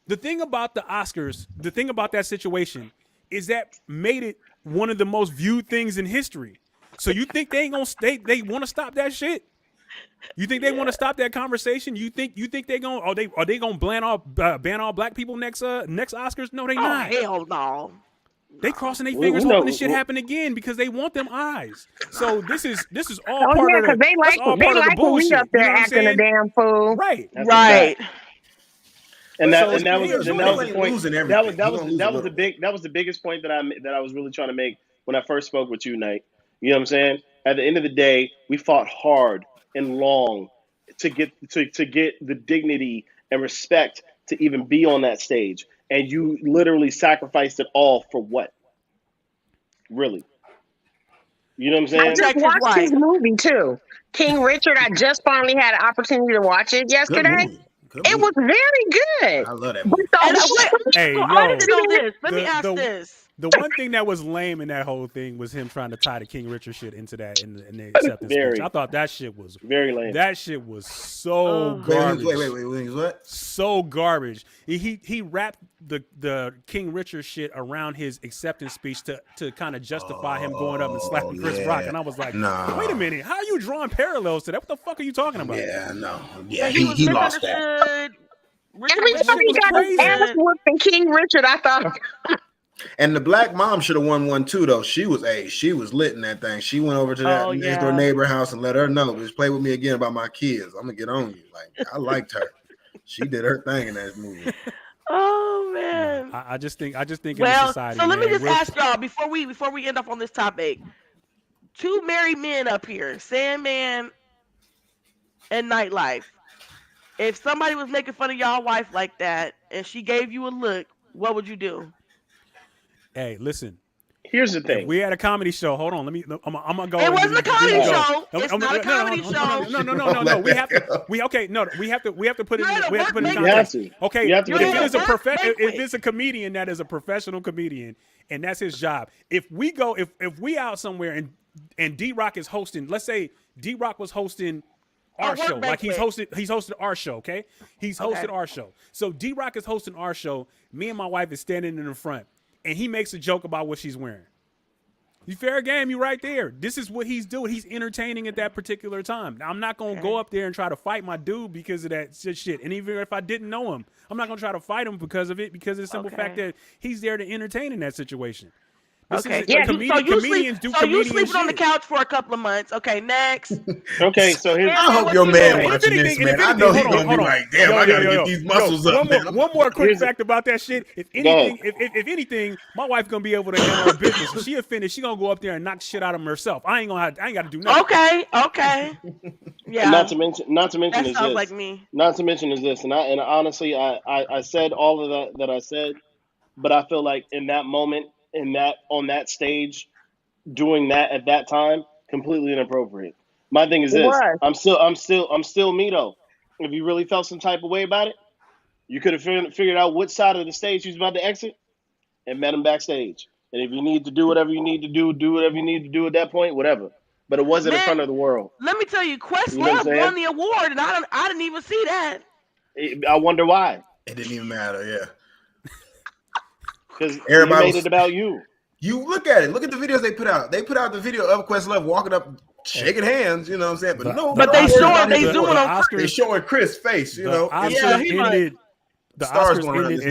The thing about the Oscars, the thing about that situation is that made it one of the most viewed things in history. So you think they ain't gonna stay? They want to stop that shit? You think they want to stop that conversation? You think they gonna are they gonna ban all black people next Oscars? No, they not. Hell no. They crossing their fingers hoping this shit happen again because they want them eyes. So this is all part of the they like the bullshit. We up there acting a damn fool. Right. And that was the point. That was the biggest point that I was really trying to make when I first spoke with you, Knight. You know what I'm saying? At the end of the day, we fought hard and long to get the dignity and respect to even be on that stage. And you literally sacrificed it all for what? Really? You know what I'm saying? I just watched his movie too. King Richard, I just finally had an opportunity to watch it yesterday. It was very good. I love that movie. Let me ask this. The one thing that was lame in that whole thing was him trying to tie the King Richard shit into that in the acceptance Very. speech. I thought that shit was Very lame. That shit was so Wait, garbage. wait, what? So garbage. He wrapped the King Richard shit around his acceptance speech to kind of justify him going up and slapping Chris Rock. And I was like, wait a minute, how are you drawing parallels to that? What the fuck are you talking about? Yeah, no. Yeah, Yeah, he lost that. Every time he was got his crazy. ass whooped in King Richard, I thought, And the black mom should have won one too, though. She was lit in that thing. She went over to that next door neighbor house and let her know, just play with me again about my kids. I'm gonna get on you. Like, I liked her. She did her thing in that movie. Oh man. I just think in society. So let me man, just ask y'all before we end up on this topic. Two married men up here, Sandman and Nytelife. If somebody was making fun of y'all wife like that and she gave you a look, what would you do? Hey, listen. Here's the thing. If we had a comedy show. Hold on. I'm gonna go. It wasn't a comedy show. It's not a comedy show. No. We have to put it. We have to put it in context. Okay. You have to if it's a comedian that is a professional comedian and that's his job. If we out somewhere and D-Rock is hosting, let's say D-Rock was hosting our show, like he's hosted our show, okay? He's hosted our show. So D-Rock is hosting our show. Me and my wife is standing in the front, and he makes a joke about what she's wearing. You fair game, you right there. This is what he's doing. He's entertaining at that particular time. Now, I'm not going to go up there and try to fight my dude because of that shit. And even if I didn't know him, I'm not going to try to fight him because of it, because of the simple fact that he's there to entertain in that situation. Comedians do you sleeping shit. on the couch for a couple of months. Okay, next. Okay, so here's. I hope your man watching this, man. I know he's gonna be like, damn, I gotta get these muscles up. One more quick fact about that shit. If anything, my wife's gonna be able to handle her business. If she offended, she gonna go up there and knock shit out of herself. I ain't got to do nothing. Okay. Yeah. Not to mention that is sounds this. like me. Not to mention is this, and honestly, I said all of that I said, but I feel like in that moment, on that stage, doing that at that time, completely inappropriate. My thing is this: I'm still me though. If you really felt some type of way about it, you could have figured out which side of the stage he was about to exit, and met him backstage. And if you need to do whatever you need to do whatever you need to do at that point, whatever. But it wasn't in front of the world. Let me tell you, Questlove won the award, and I didn't even see that. I wonder why. It didn't even matter, yeah. Because everybody made it about you. You look at it. Look at the videos they put out. They put out the video of Questlove walking up, shaking hands. You know what I'm saying? But they doing on They showing Chris' face. You know, Oscars ended. The Stars Oscars ended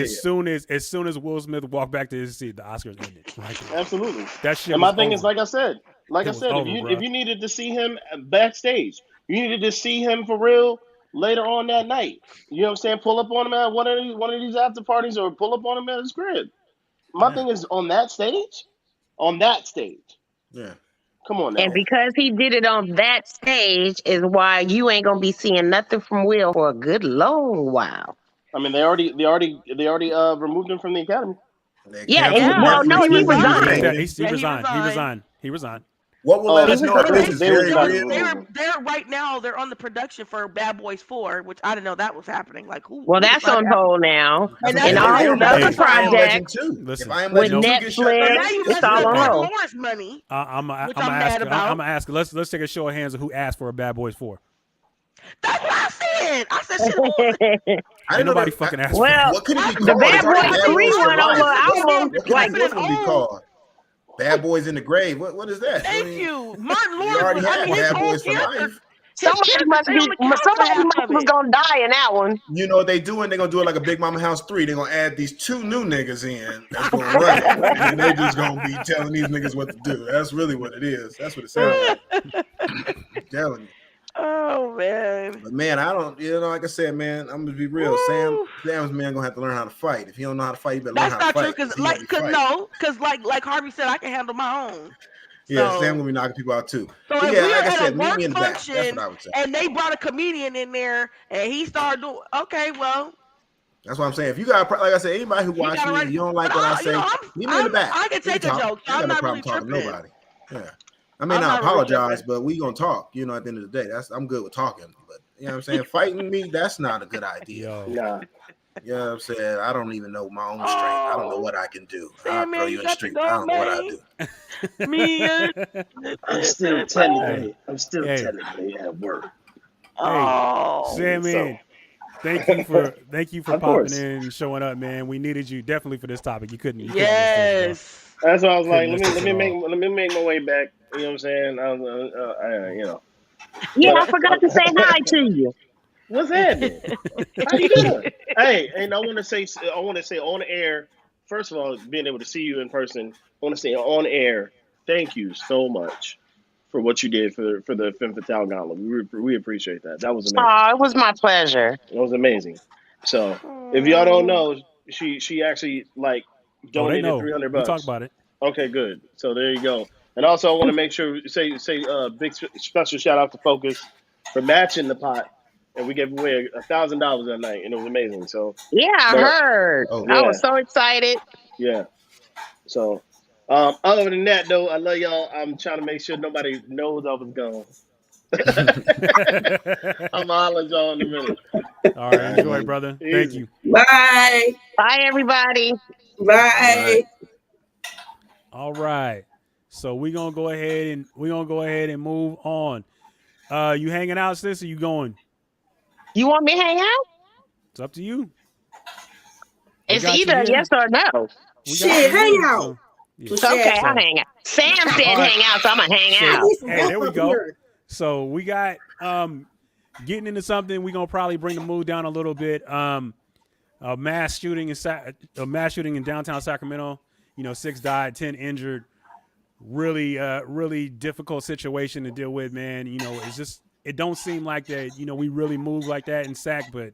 as soon as Will Smith walked back to his seat. The Oscars ended. Right. Absolutely. That shit. And my thing is, like I said, over, if you needed to see him backstage, you needed to see him for real later on that night. You know what I'm saying? Pull up on him at one of these after parties, or pull up on him at his crib. My thing is on that stage. Yeah. Come on now. and because he did it on that stage is why you ain't gonna be seeing nothing from Will for a good long while. I mean, they already removed him from the academy. Well, no, he resigned. He resigned. What will let us know if this is very real? They're right now. They're on the production for Bad Boys 4, which I didn't know that was happening. Like, who? Well, that's on hold now, and all his other projects with Netflix, it's all on hold. Lawrence money. I'm gonna ask. Let's take a show of hands of who asked for a Bad Boys 4. That's what I said. I said shit. Ain't nobody fucking asked for Well, what could it be called? the Bad Boys 3 went over. What would it be called? Bad Boys in the Grave. What is that? Thank you, Martin Lawrence. already had Bad Boys for life. Somebody must was gonna die in that one. You know what they doing? They're gonna do it like a Big Mama House 3. They're gonna add these 2 new niggas in that's gonna run it. And they just gonna be telling these niggas what to do. That's really what it is. That's what it sounds like. I'm telling you. Oh man. But man, I don't, like I said, man, I'm gonna be real. Sam's man gonna have to learn how to fight. If he don't know how to fight, he better learn how to fight. That's not true, because like Harvey said, I can handle my own. Yeah, Sam gonna be knocking people out too. So but if yeah, we like are I said, at a meet work me in the back. That's function what I would say. and they brought a comedian in there and he started doing, okay, well. That's what I'm saying. If you got, like I said, anybody who watches me, you don't like what I say, meet me in the back. I can take a joke. I'm not really tripping. Nobody. Yeah. I may not apologize, but we gonna talk. At the end of the day, I'm good with talking. But you know what I'm saying? Fighting me, that's not a good idea. Nah. You know what I'm saying? I don't even know my own strength. I don't know what I can do. I'll throw Sandman, you you in the got to street. I go, don't know what I man. do. Me and I'm still man. technically Hey. at work. Hey, Oh, So Sandman, thank you for of popping course. in and showing up, man. We needed you definitely for this topic. You couldn't miss this, bro. yes. That's why I was like, Couldn't miss this at all. let me make my way back. You know what I'm saying? Yeah, But I forgot to say hi to you. what's happening? How you doing? Hey, and I want to say on air. First of all, being able to see you in person, I want to say on air, thank you so much for what you did for the Femme Fatale Gauntlet. We appreciate that. That was amazing. Oh, it was my pleasure. It was amazing. So if y'all don't Oh, know, she actually like Oh, they donated know. 300 We talked bucks. about it. Okay, good. So there you go. And also, I want to make sure say big special shout out to Focus for matching the pot, and we gave away $1,000 that night, and it was amazing. So, Yeah, I but heard. Oh, I yeah, was so excited. yeah. So, other than that, though, I love y'all. I'm trying to make sure nobody knows I was gone. I'm gonna holler at y'all in a minute. All all right, right, enjoy, man. brother. Thank Easy. you. Bye. Bye, everybody. All right. Bye. All right. So we're gonna go ahead and move on. You hanging out, sis, or you going? You want me to hang out? It's up to you. We It's got you either a here. yes or a no. We got you Shit, hang here. out. So yeah. Touche. Okay, I'll So hang out. Sam said all right. hang out, so I'm gonna hang I So out. need some hey, help there we up go. here. So we got getting into something. We're gonna probably bring the mood down a little bit. A mass shooting in downtown Sacramento. 6 died, 10 injured. Really difficult situation to deal with, man. It's just it don't seem like that. We really move like that in Sac, but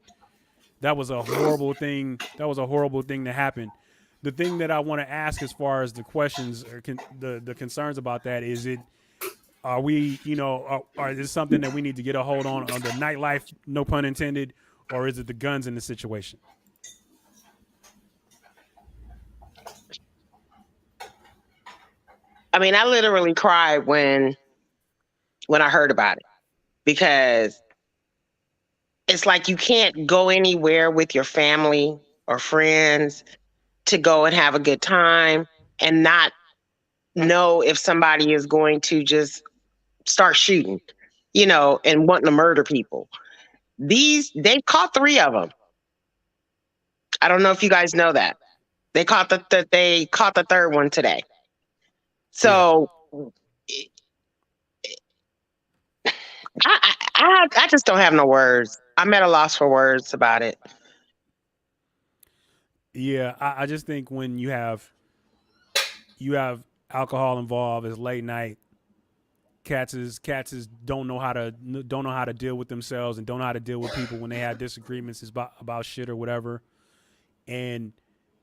that was a horrible thing. That was a horrible thing to happen. The thing that I want to ask, as far as the questions or the concerns about that, is it. Are we, is this something that we need to get a hold on the nightlife, no pun intended, or is it the guns in the situation? I mean, I literally cried when I heard about it because it's like you can't go anywhere with your family or friends to go and have a good time and not know if somebody is going to just start shooting, and wanting to murder people. They caught 3 of them. I don't know if you guys know that. They caught the third one today. Yeah. So I just don't have no words. I'm at a loss for words about it. Yeah, I just think when you have alcohol involved, it's late night. Cats is don't know how to deal with themselves and don't know how to deal with people when they have disagreements about shit or whatever. And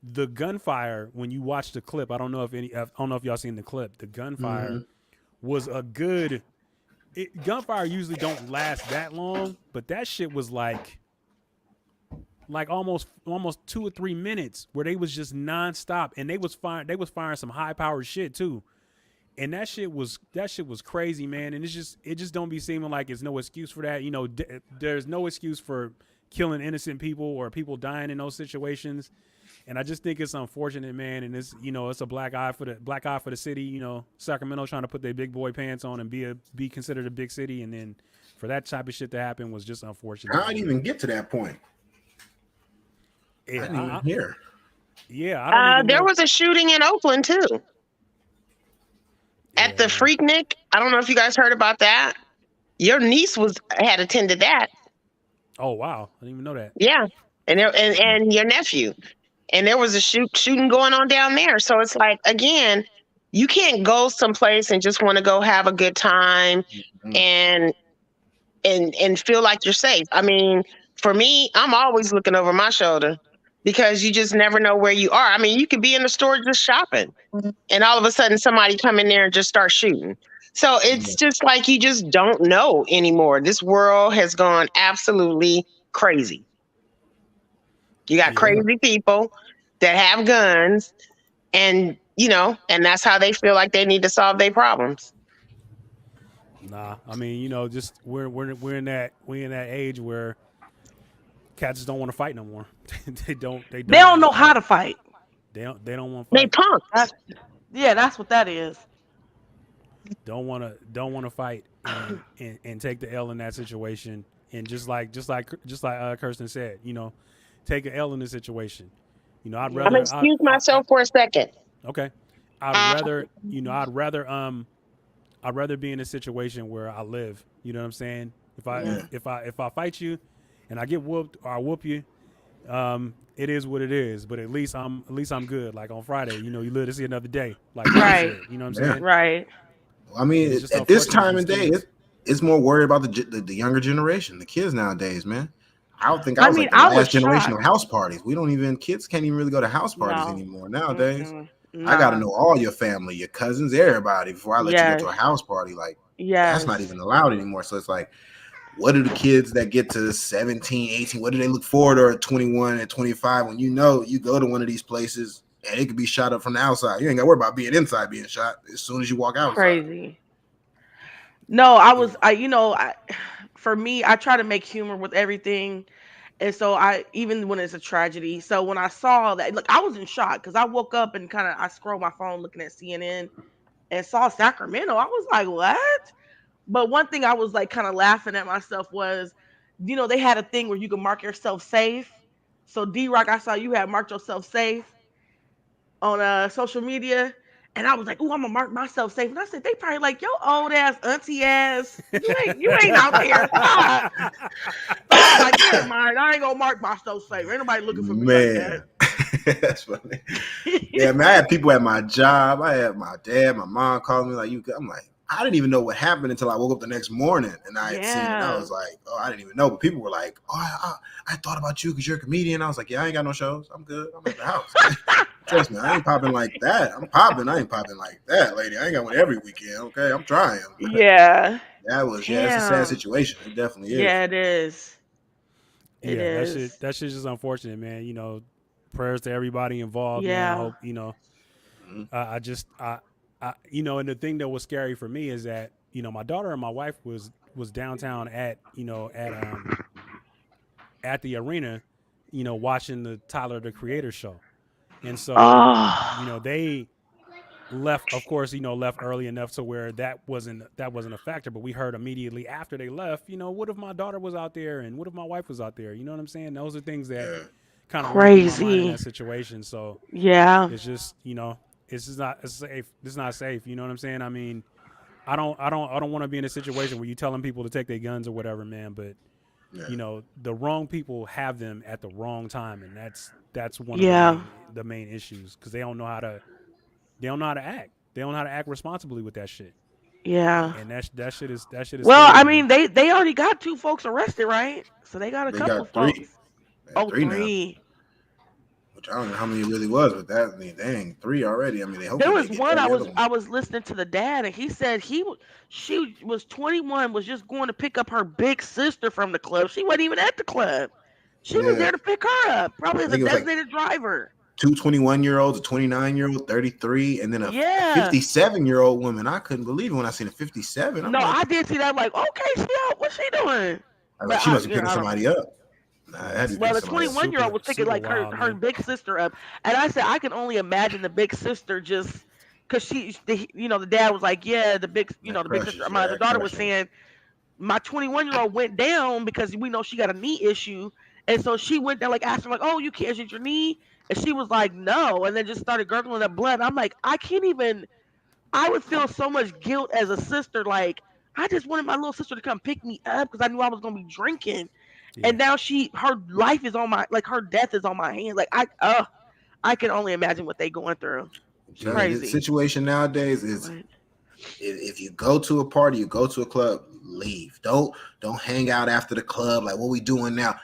the gunfire, when you watch the clip, I don't know if y'all seen the clip. The gunfire was a good. Gunfire usually don't last that long, but that shit was like almost 2 or 3 minutes where they was just nonstop, and they was firing some high powered shit too. And that shit was crazy, man. And it just don't be seeming like it's no excuse for that. There's no excuse for killing innocent people or people dying in those situations. And I just think it's unfortunate, man. And it's a black eye for the city. Sacramento trying to put their big boy pants on and be considered a big city, and then for that type of shit to happen was just unfortunate. How'd even get to that point? Yeah, I didn't even hear. Yeah, I don't even There know. was a shooting in Oakland too. At the Yeah. Freaknik. I don't know if you guys heard about that. Your niece had attended that. Oh wow, I didn't even know that. Yeah. And your nephew. And there was a shooting going on down there. So it's like, again, you can't go someplace and just want to go have a good time and feel like you're safe. I mean, for me, I'm always looking over my shoulder because you just never know where you are. I mean, you could be in the store just shopping and all of a sudden somebody come in there and just start shooting. So it's just like you just don't know anymore. This world has gone absolutely crazy. You got Yeah. crazy people that have guns and and that's how they feel like they need to solve their problems. Nah, I mean, just we're in that age where cats don't want to fight no more. They don't. They They don't don't want know to how fight. to fight. They don't. They don't want to They fight. punk. That's that's what that is. Don't want to fight and take the L in that situation. And just like Kirsten said, take an L in this situation. I'd Yeah. I'm gonna rather excuse myself for a second. okay. I'd rather be in a situation where I live. You know what I'm saying? If I Yeah. if I fight you, and I get whooped or I whoop you, it is what it is. But at least I'm good. Like on Friday, you live to see another day. Like Kirsten Right. said, you know what I'm Yeah. saying? Right. I mean, It's just at this unfortunate for time these of day, kids. it's more worried about the younger generation, the kids nowadays, man. I don't think I I was mean, like the I was last generation shocked. of house parties. Kids can't even really go to house parties No. anymore nowadays. Mm-mm. I got to Nah. know all your family, your cousins, everybody before I let you go to Yes. a house party. Like, that's not Yes. even allowed anymore. So it's like, what do the kids that get to 17, 18, what do they look forward to at 21 and 25 when you go to one of these places and it could be shot up from the outside? You ain't got to worry about being inside being shot as soon as you walk outside. Crazy. No, I Yeah. was for me, I try to make humor with everything. And so I even when it's a tragedy. So when I saw that, look, I was in shock because I woke up and I scrolled my phone looking at CNN and saw Sacramento. I was like, what? But one thing I was like kind of laughing at myself was, they had a thing where you can mark yourself safe. So D Rock, I saw you had marked yourself safe on social media. And I was like, "Ooh, I'm gonna mark myself safe." And I said, "They probably like your old ass, auntie ass. You ain't out there. Stop." So I was like, "Never mind. I ain't gonna mark myself safe. Ain't nobody looking for me like that." Man, that's funny. Yeah, man, I had people at my job. I had my dad, my mom calling me like, "You?" I'm like, I didn't even know what happened until I woke up the next morning and I had seen it. I Yeah. was like, oh, I didn't even know. But people were like, oh, I thought about you because you're a comedian. I was like, yeah, I ain't got no shows. I'm good. I'm at the house. Trust me, I ain't popping like that. I'm popping. I ain't popping like that, lady. I ain't got one every weekend. Okay, I'm trying. Yeah. It's a sad Damn. situation. It definitely is. Yeah, it is. It Yeah, that shit is. that shit's just unfortunate, man. Prayers to everybody involved, man. I Yeah. hope, Mhm. and the thing that was scary for me is that, my daughter and my wife was downtown at the arena, watching the Tyler the Creator show. And so, Oh. they left, of course, left early enough to where that wasn't a factor. But we heard immediately after they left, what if my daughter was out there and what if my wife was out there? You know what I'm saying? Those are things that Yeah. kind of run through my mind in Crazy. that situation. So Yeah. it's just, it's just not safe. It's not safe. You know what I'm saying? I mean, I don't want to be in a situation where you telling people to take their guns or whatever, man. But Yeah. the wrong people have them at the wrong time, and that's one of the Yeah. main issues because they don't know how to act. They don't know how to act responsibly with that shit. Yeah. And that shit is Well, scary, I man. mean, they already got 2 folks arrested, right? So they got a They couple got three. folks. They got Oh, three now. three. Which I don't know how many it really was, but that, I mean, dang, three already. I mean, There hopefully they was get one every other one. I was listening to the dad, and he said she was 21, was just going to pick up her big sister from the club. She wasn't even at the club. She was Yeah, there to pick her up, probably I as a think it was like designated driver. two 21-year-olds, a 29-year-old, 33, and then a Yeah. 57-year-old woman. I couldn't believe it when I seen a 57. I'm No, like, I did see that. I'm like, okay, she out. What's she doing? But she must be picking I don't. somebody up. Nah, Yeah, it had to that's be Well, picking the that's somebody that's up. 21-year-old super was picking super like her wild, her man. big sister up, and I said I can only imagine the big sister just because the dad was like, yeah, That the big sister. crushes, yeah, The that daughter was crushes. saying my 21-year-old went down because we know she got a knee issue, and so she went down like asked her like, oh, you can't hit your knee, and she was like, no, and then just started gurgling that blood. I'm like, I can't even. I would feel so much guilt as a sister, like. I just wanted my little sister to come pick me up because I knew I was gonna be drinking, Yeah, and now her life is on my her death is on my hands. Like I can only imagine what they going through. I'm It's telling you, the crazy. situation nowadays is But if you go to a party, you go to a club, leave. Don't hang out after the club. Like, what we doing now?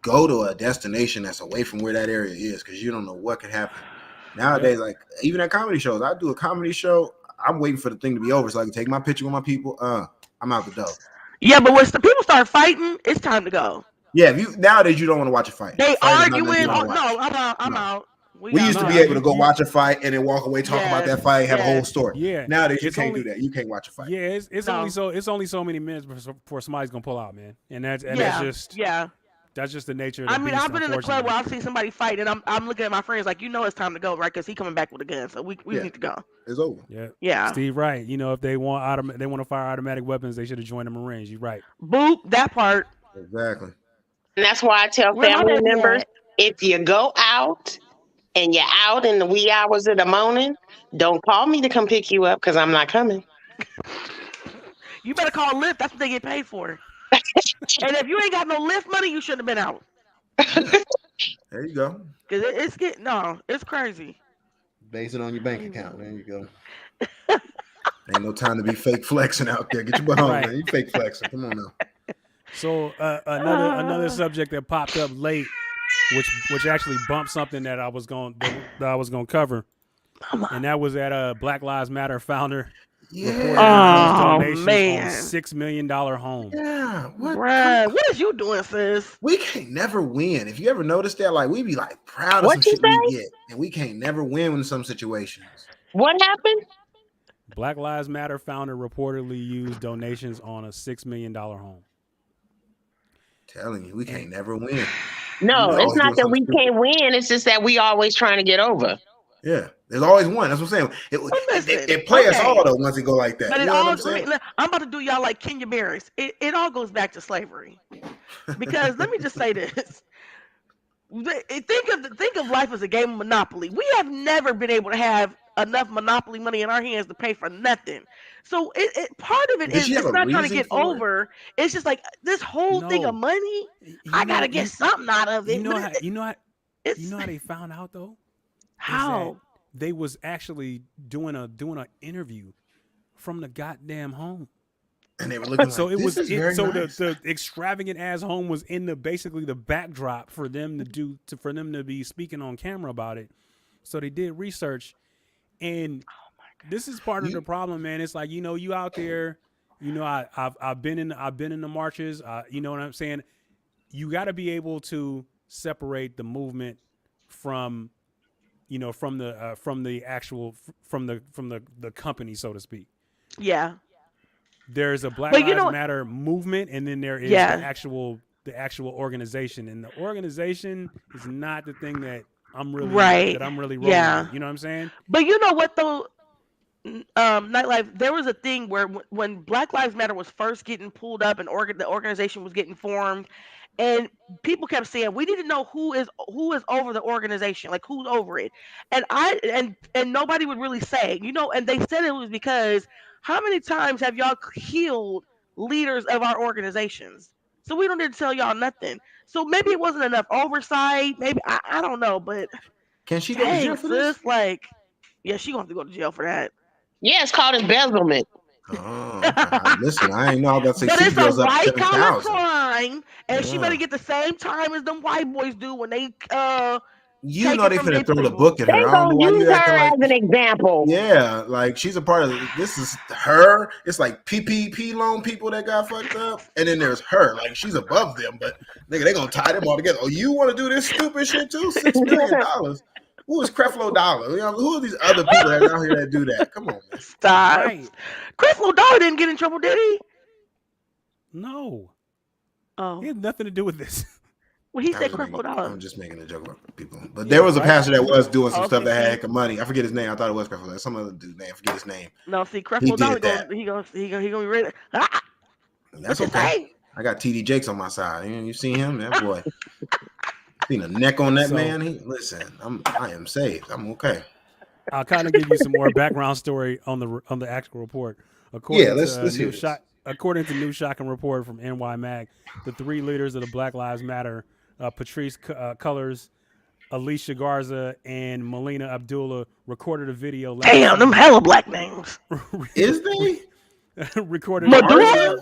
Go to a destination that's away from where that area is because you don't know what could happen. yeah, Nowadays, like even at comedy shows, I do a comedy show. I'm waiting for the thing to be over so I can take my picture with my people. I'm out the door. yeah, but once the people start fighting, it's time to go. Yeah, if you nowadays you don't want to watch a fight. A They fight is not nothing you arguing. want Oh to no, watch. I'm out. I'm No. out. We We got used to be nah, able fight. to go watch a fight and then walk away, talk about Yes, that fight, have a whole yes. story. yeah. Nowadays you It's can't do only that. You can't watch a fight. yeah, it's No. only so many minutes before somebody's gonna pull out, man. And that's Yeah, just yeah. That's just the nature of the I mean, beast, I've been in the club unfortunately. where I've seen somebody fight, and I'm looking at my friends like, it's time to go, right? Because he coming back with a gun, so we Yeah. need to go. It's over. Yeah. Yeah. Steve, right. If they want to fire automatic weapons, they should have joined the Marines. You're right. Boop that part. Exactly. And that's why I tell Where my family baby members, at? if you go out and you're out in the wee hours of the morning, don't call me to come pick you up because I'm not coming. You better call Lyft. That's what they get paid for. And if you ain't got no Lyft money, you shouldn't have been out. There you go. Cause it's crazy. Base it on your bank account. There you go. Ain't no time to be fake flexing out there. Get your butt home, Right. man. You fake flexing. Come on now. So another subject that popped up late, which actually bumped something that I was going to cover, and that was that Black Lives Matter founder reported donations on $6 million home. Yeah. What? Bruh, what is you doing, sis? We can't never win. If you ever notice that, like we be like proud of What some you shit we say? get, and we can't never win in some situations. What happened? Black Lives Matter founder reportedly used donations on a $6 million home. Telling you, we can't never win. No, We it's always not doing that something we stupid. can't win. It's just that we always trying to get over. Yeah, there's always one. That's what I'm saying. It play us all though once it go like that. But You it know what all I'm saying? I'm about to do y'all like Kenya Barris. It all goes back to slavery. Because let me just say this. Think of life as a game of Monopoly. We have never been able to have enough Monopoly money in our hands to pay for nothing. So part of it Did is she have it's a not trying to reason get for it? over. It's just like this whole thing of No. money. You I know- gotta get something out of it. You know but how it- you know how it's you know how they found out though? how They was actually doing an interview from the goddamn home. And they were looking So like, it was this is very nice. the extravagant ass home was in basically the backdrop for them for them to be speaking on camera about it. So they did research, and this is part of the problem, man. It's like you out there, I've been in the marches. You know what I'm saying? You got to be able to separate the movement from the actual from the company, so to speak. yeah. There's a Black But you Lives know- Matter movement, and then there is Yeah. the actual organization, and the organization is not the thing that I'm really rolling Yeah. with. You know what I'm saying? But you know what though, Nightlife, there was a thing where when Black Lives Matter was first getting pulled up and the organization was getting formed, and people kept saying we need to know who is over the organization, like who's over it, and nobody would really say, and they said it was because how many times have y'all killed leaders of our organizations? So we don't need to tell y'all nothing. So maybe it wasn't enough oversight. Maybe I don't know, but Can she go to jail dang, for this? sis, like, yeah, she gonna have to go to jail for that. Yeah, it's called embezzlement. Oh, okay. Listen, I ain't know I was about to say But she it's a goes up white collar 7,000. crime, and she Yeah. better get the same time as them white boys do when they You take know it they from finna their throw the people. book at They her. I don't know gonna why use you acting her like as an example. yeah, like she's a part of this is her. It's like PPP loan people that got fucked up, and then there's her. Like she's above them, but nigga, they gonna tie them all together. Oh, you want to do this stupid shit too? $6 million. Who is Creflo Dollar? Who are these other people that are out here that do that? Come on, man. Stop. Right? Creflo Dollar didn't get in trouble, did he? No, Oh, it had nothing to do with this. well, he said I'm Creflo Dollar. just making a joke about people. But there was a pastor that was doing some Oh, stuff that had okay. heck of money. I forget his name. I thought it was Creflo. Some other dude's name. I forget his name. No, see, He Creflo did Dollar that. he gonna be ready. Ah, That's what you okay. say? I got TD Jakes on my side. You see him? That boy. Seen a neck on that So- man. I am saved. I'm okay. I'll kind of give you some more background story on the actual report. According Let's to hear new this. according to new shocking report from NY Mag, the three leaders of the Black Lives Matter, Patrice Cullors, Alicia Garza, and Melina Abdullah, recorded a video. Damn, them hella black names. Is they? recorded Madonna?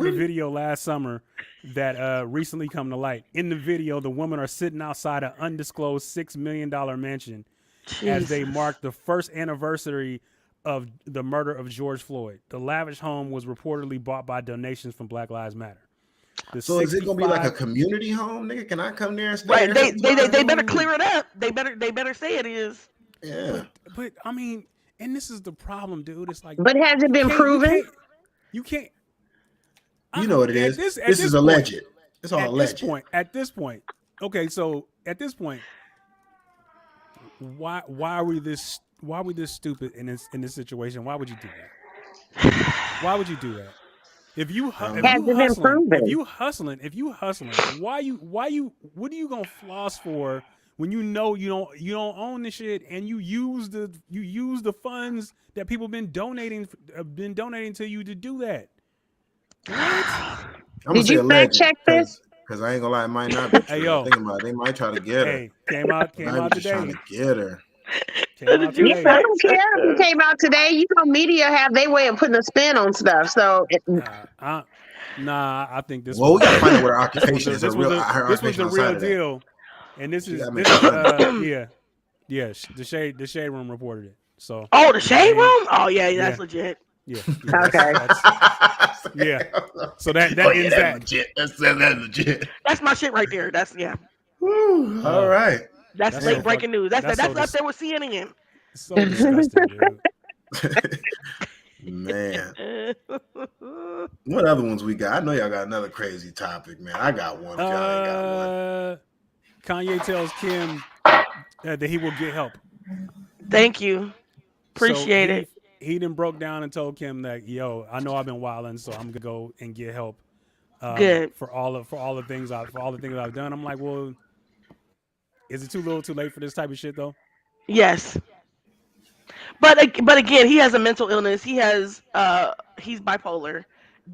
a video last summer that recently come to light. In the video, the women are sitting outside an undisclosed $6 million mansion as they Jesus. mark the first anniversary of the murder of George Floyd. The lavish home was reportedly bought by donations from Black Lives Matter. So is it gonna be like a community home, nigga? Can I come there and stay? Right, there? they better clear it up. They better say it is. Yeah. But I mean, and this is the problem, dude. It's like, But has it been proven? You can't. You know what it is. This is alleged. It's all alleged. At this point, okay, so at this point, why are we this stupid in this situation? Why would you do that? Why would you do that? If you Has it been hustling, proven? what are you gonna floss for when you know you don't own the shit and you use the funds that people been donating to you to do that? What? I'm Did gonna say you fact alleged check this? because I ain't gonna lie, it might not be true. Hey, yo. Think about it, they might try to get her. Hey, came out They might be just trying today. to get her. Came out Did you Yeah, today. I don't care if it came out today. You know, media have their way of putting a spin on stuff. So I think this. Well, we gotta find out what her this was occupation the, is. this Her was real, the, her this was occupation the real outside of that. deal, and this She is gotta make this is some money. the shade room reported it. So Oh, the shade ain't- room? Oh yeah, that's Yeah. legit. yeah, Okay. yeah. So that Oh, yeah, ends that's that. legit. That's legit. That's my shit right there. That's Woo, all right. That's That's late so breaking news. That's that's that's so up there with CNN. So disgusting, dude. Man, what other ones we got? I know y'all got another crazy topic, man. I got one. If y'all ain't got one. Kanye tells Kim that he will get help. Thank you. Appreciate So it. He then broke down and told Kim that, yo, I know I've been wilding, so I'm gonna go and get help. Good. For all the things I've done. I'm like, well, is it too little, too late for this type of shit though? Yes. But again, he has a mental illness. He's bipolar.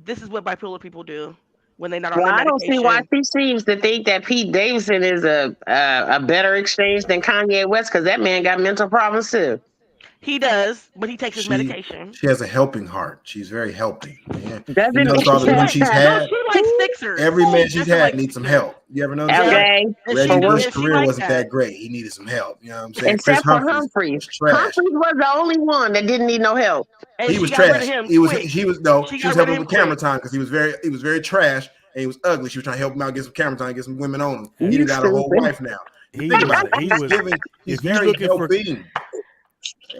This is what bipolar people do when they're not on Well, their I don't see why medication. she seems to think that Pete Davidson is a better exchange than Kanye West because that man got mental problems too. He does, but he takes his She medication. has a helping heart. She's very helping. Yeah. Doesn't You notice all the men she's No, had. she likes Sixers. Every man She she's doesn't had like needs some Sixers. help. You ever notice Yeah. that? okay? And Reggie she- Bush's and she career likes wasn't that. that great. He needed some help. You know what I'm saying? Except Chris for Humphries was trash. Humphries was the only one that didn't need no help. And He she was got trash. rid of him He was quick. she was She helping got rid of him him with camera quick. time because he was very trash and he was ugly. She was trying to help him out, get some camera time, get some women on him. You He done got a whole stupid. wife now. He Think was- about it. he He's was- giving. He's if you very looking for- helping.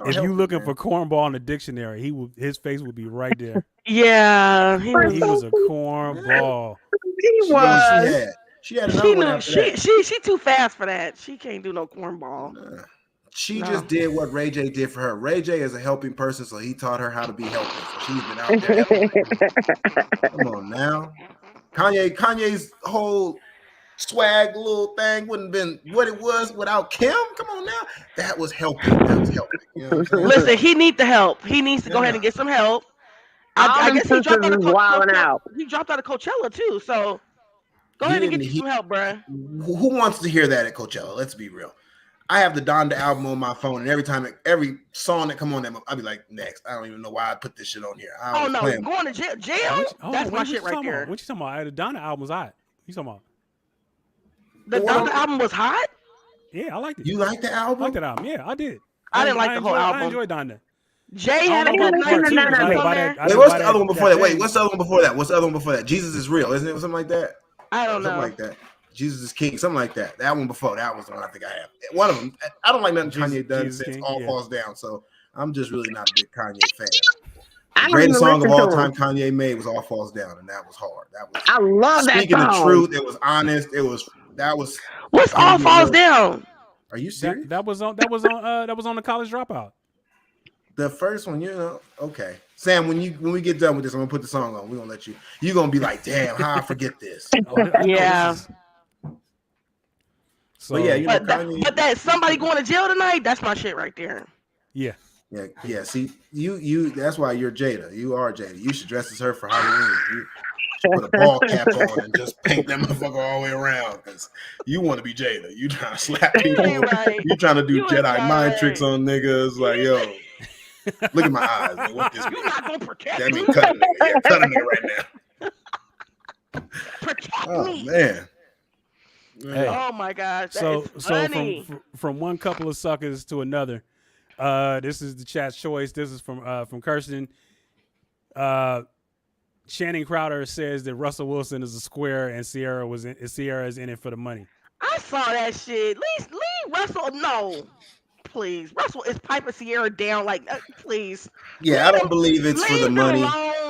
If you looking for cornball in the dictionary, his face would be right there. Yeah, he was. He was a cornball. He was. She had She another one knew after that. she too fast for that. She can't do no cornball. She No. just did what Ray J did for her. Ray J is a helping person, so he taught her how to be helping. So she's been out there helping. Come on now. Kanye's whole swag little thing wouldn't have been what it was without Kim. Come on now. That was helping. You know what I'm saying? Listen, he needs the help. He needs to go ahead and get some help. I Them guess he dropped out of sisters is wilding Coachella. out. He dropped out of Coachella too. So go He ahead and get didn't- you some help, bruh. Who wants to hear that at Coachella? Let's be real. I have the Donda album on my phone, and every song that come on that, I'll be like, next. I don't even know why I put this shit on here. I Oh was no, playing. going to jail? That's my shit right there. What you talking about? The Donna album was hot. You talking about? The Donda album was hot. Yeah, I liked it. You like the I album? liked that album. Yeah, I did. I didn't like the whole album. I enjoyed Donda. Jay had a good night. no, no, no, on there. Wait, what's the other one before that? Wait, what's the other one before that? What's the other one before that? Jesus is real, isn't it? Something like that. I don't Something know. like that. Jesus is King, something like that. That one before that was the one I think I have. One of them. I don't like nothing Kanye done Jesus since King, All yeah. Falls Down, so I'm just really not a big Kanye fan. I The don't greatest even song of listen all to time him. Kanye made was All Falls Down, and that was hard. That was I love that speaking the song. truth. It was honest. That was. What's all falls down? Are you serious? That was on the College Dropout. The first one, okay. Sam, when we get done with this, I'm gonna put the song on. We're gonna let you. You're gonna be like, damn, how I forget this. Yeah. So But yeah, you know, But that somebody going to jail tonight, that's my shit right there. yeah. Yeah. See, you. That's why you're Jada. You are Jada. You should dress as her for Halloween. You should put a ball cap on and just paint that motherfucker all the way around because you want to be Jada. You trying to slap people. Right. You trying to do You ain't Jedi right. mind tricks on niggas. Like, yo, look at my eyes. Man. What this You're mean? not gonna protect That me. mean cut a nigga. Yeah, cut a nigga right now. Protect Oh me. man. Hey. Oh my gosh. That So is funny. from one couple of suckers to another. This is the chat's choice. This is from Kirsten. Channing Crowder says that Russell Wilson is a square and Sierra is in it for the money. I saw that shit. Leave Russell. No. Please. Russell is piping Sierra down like please. Yeah, I don't believe it's for the money.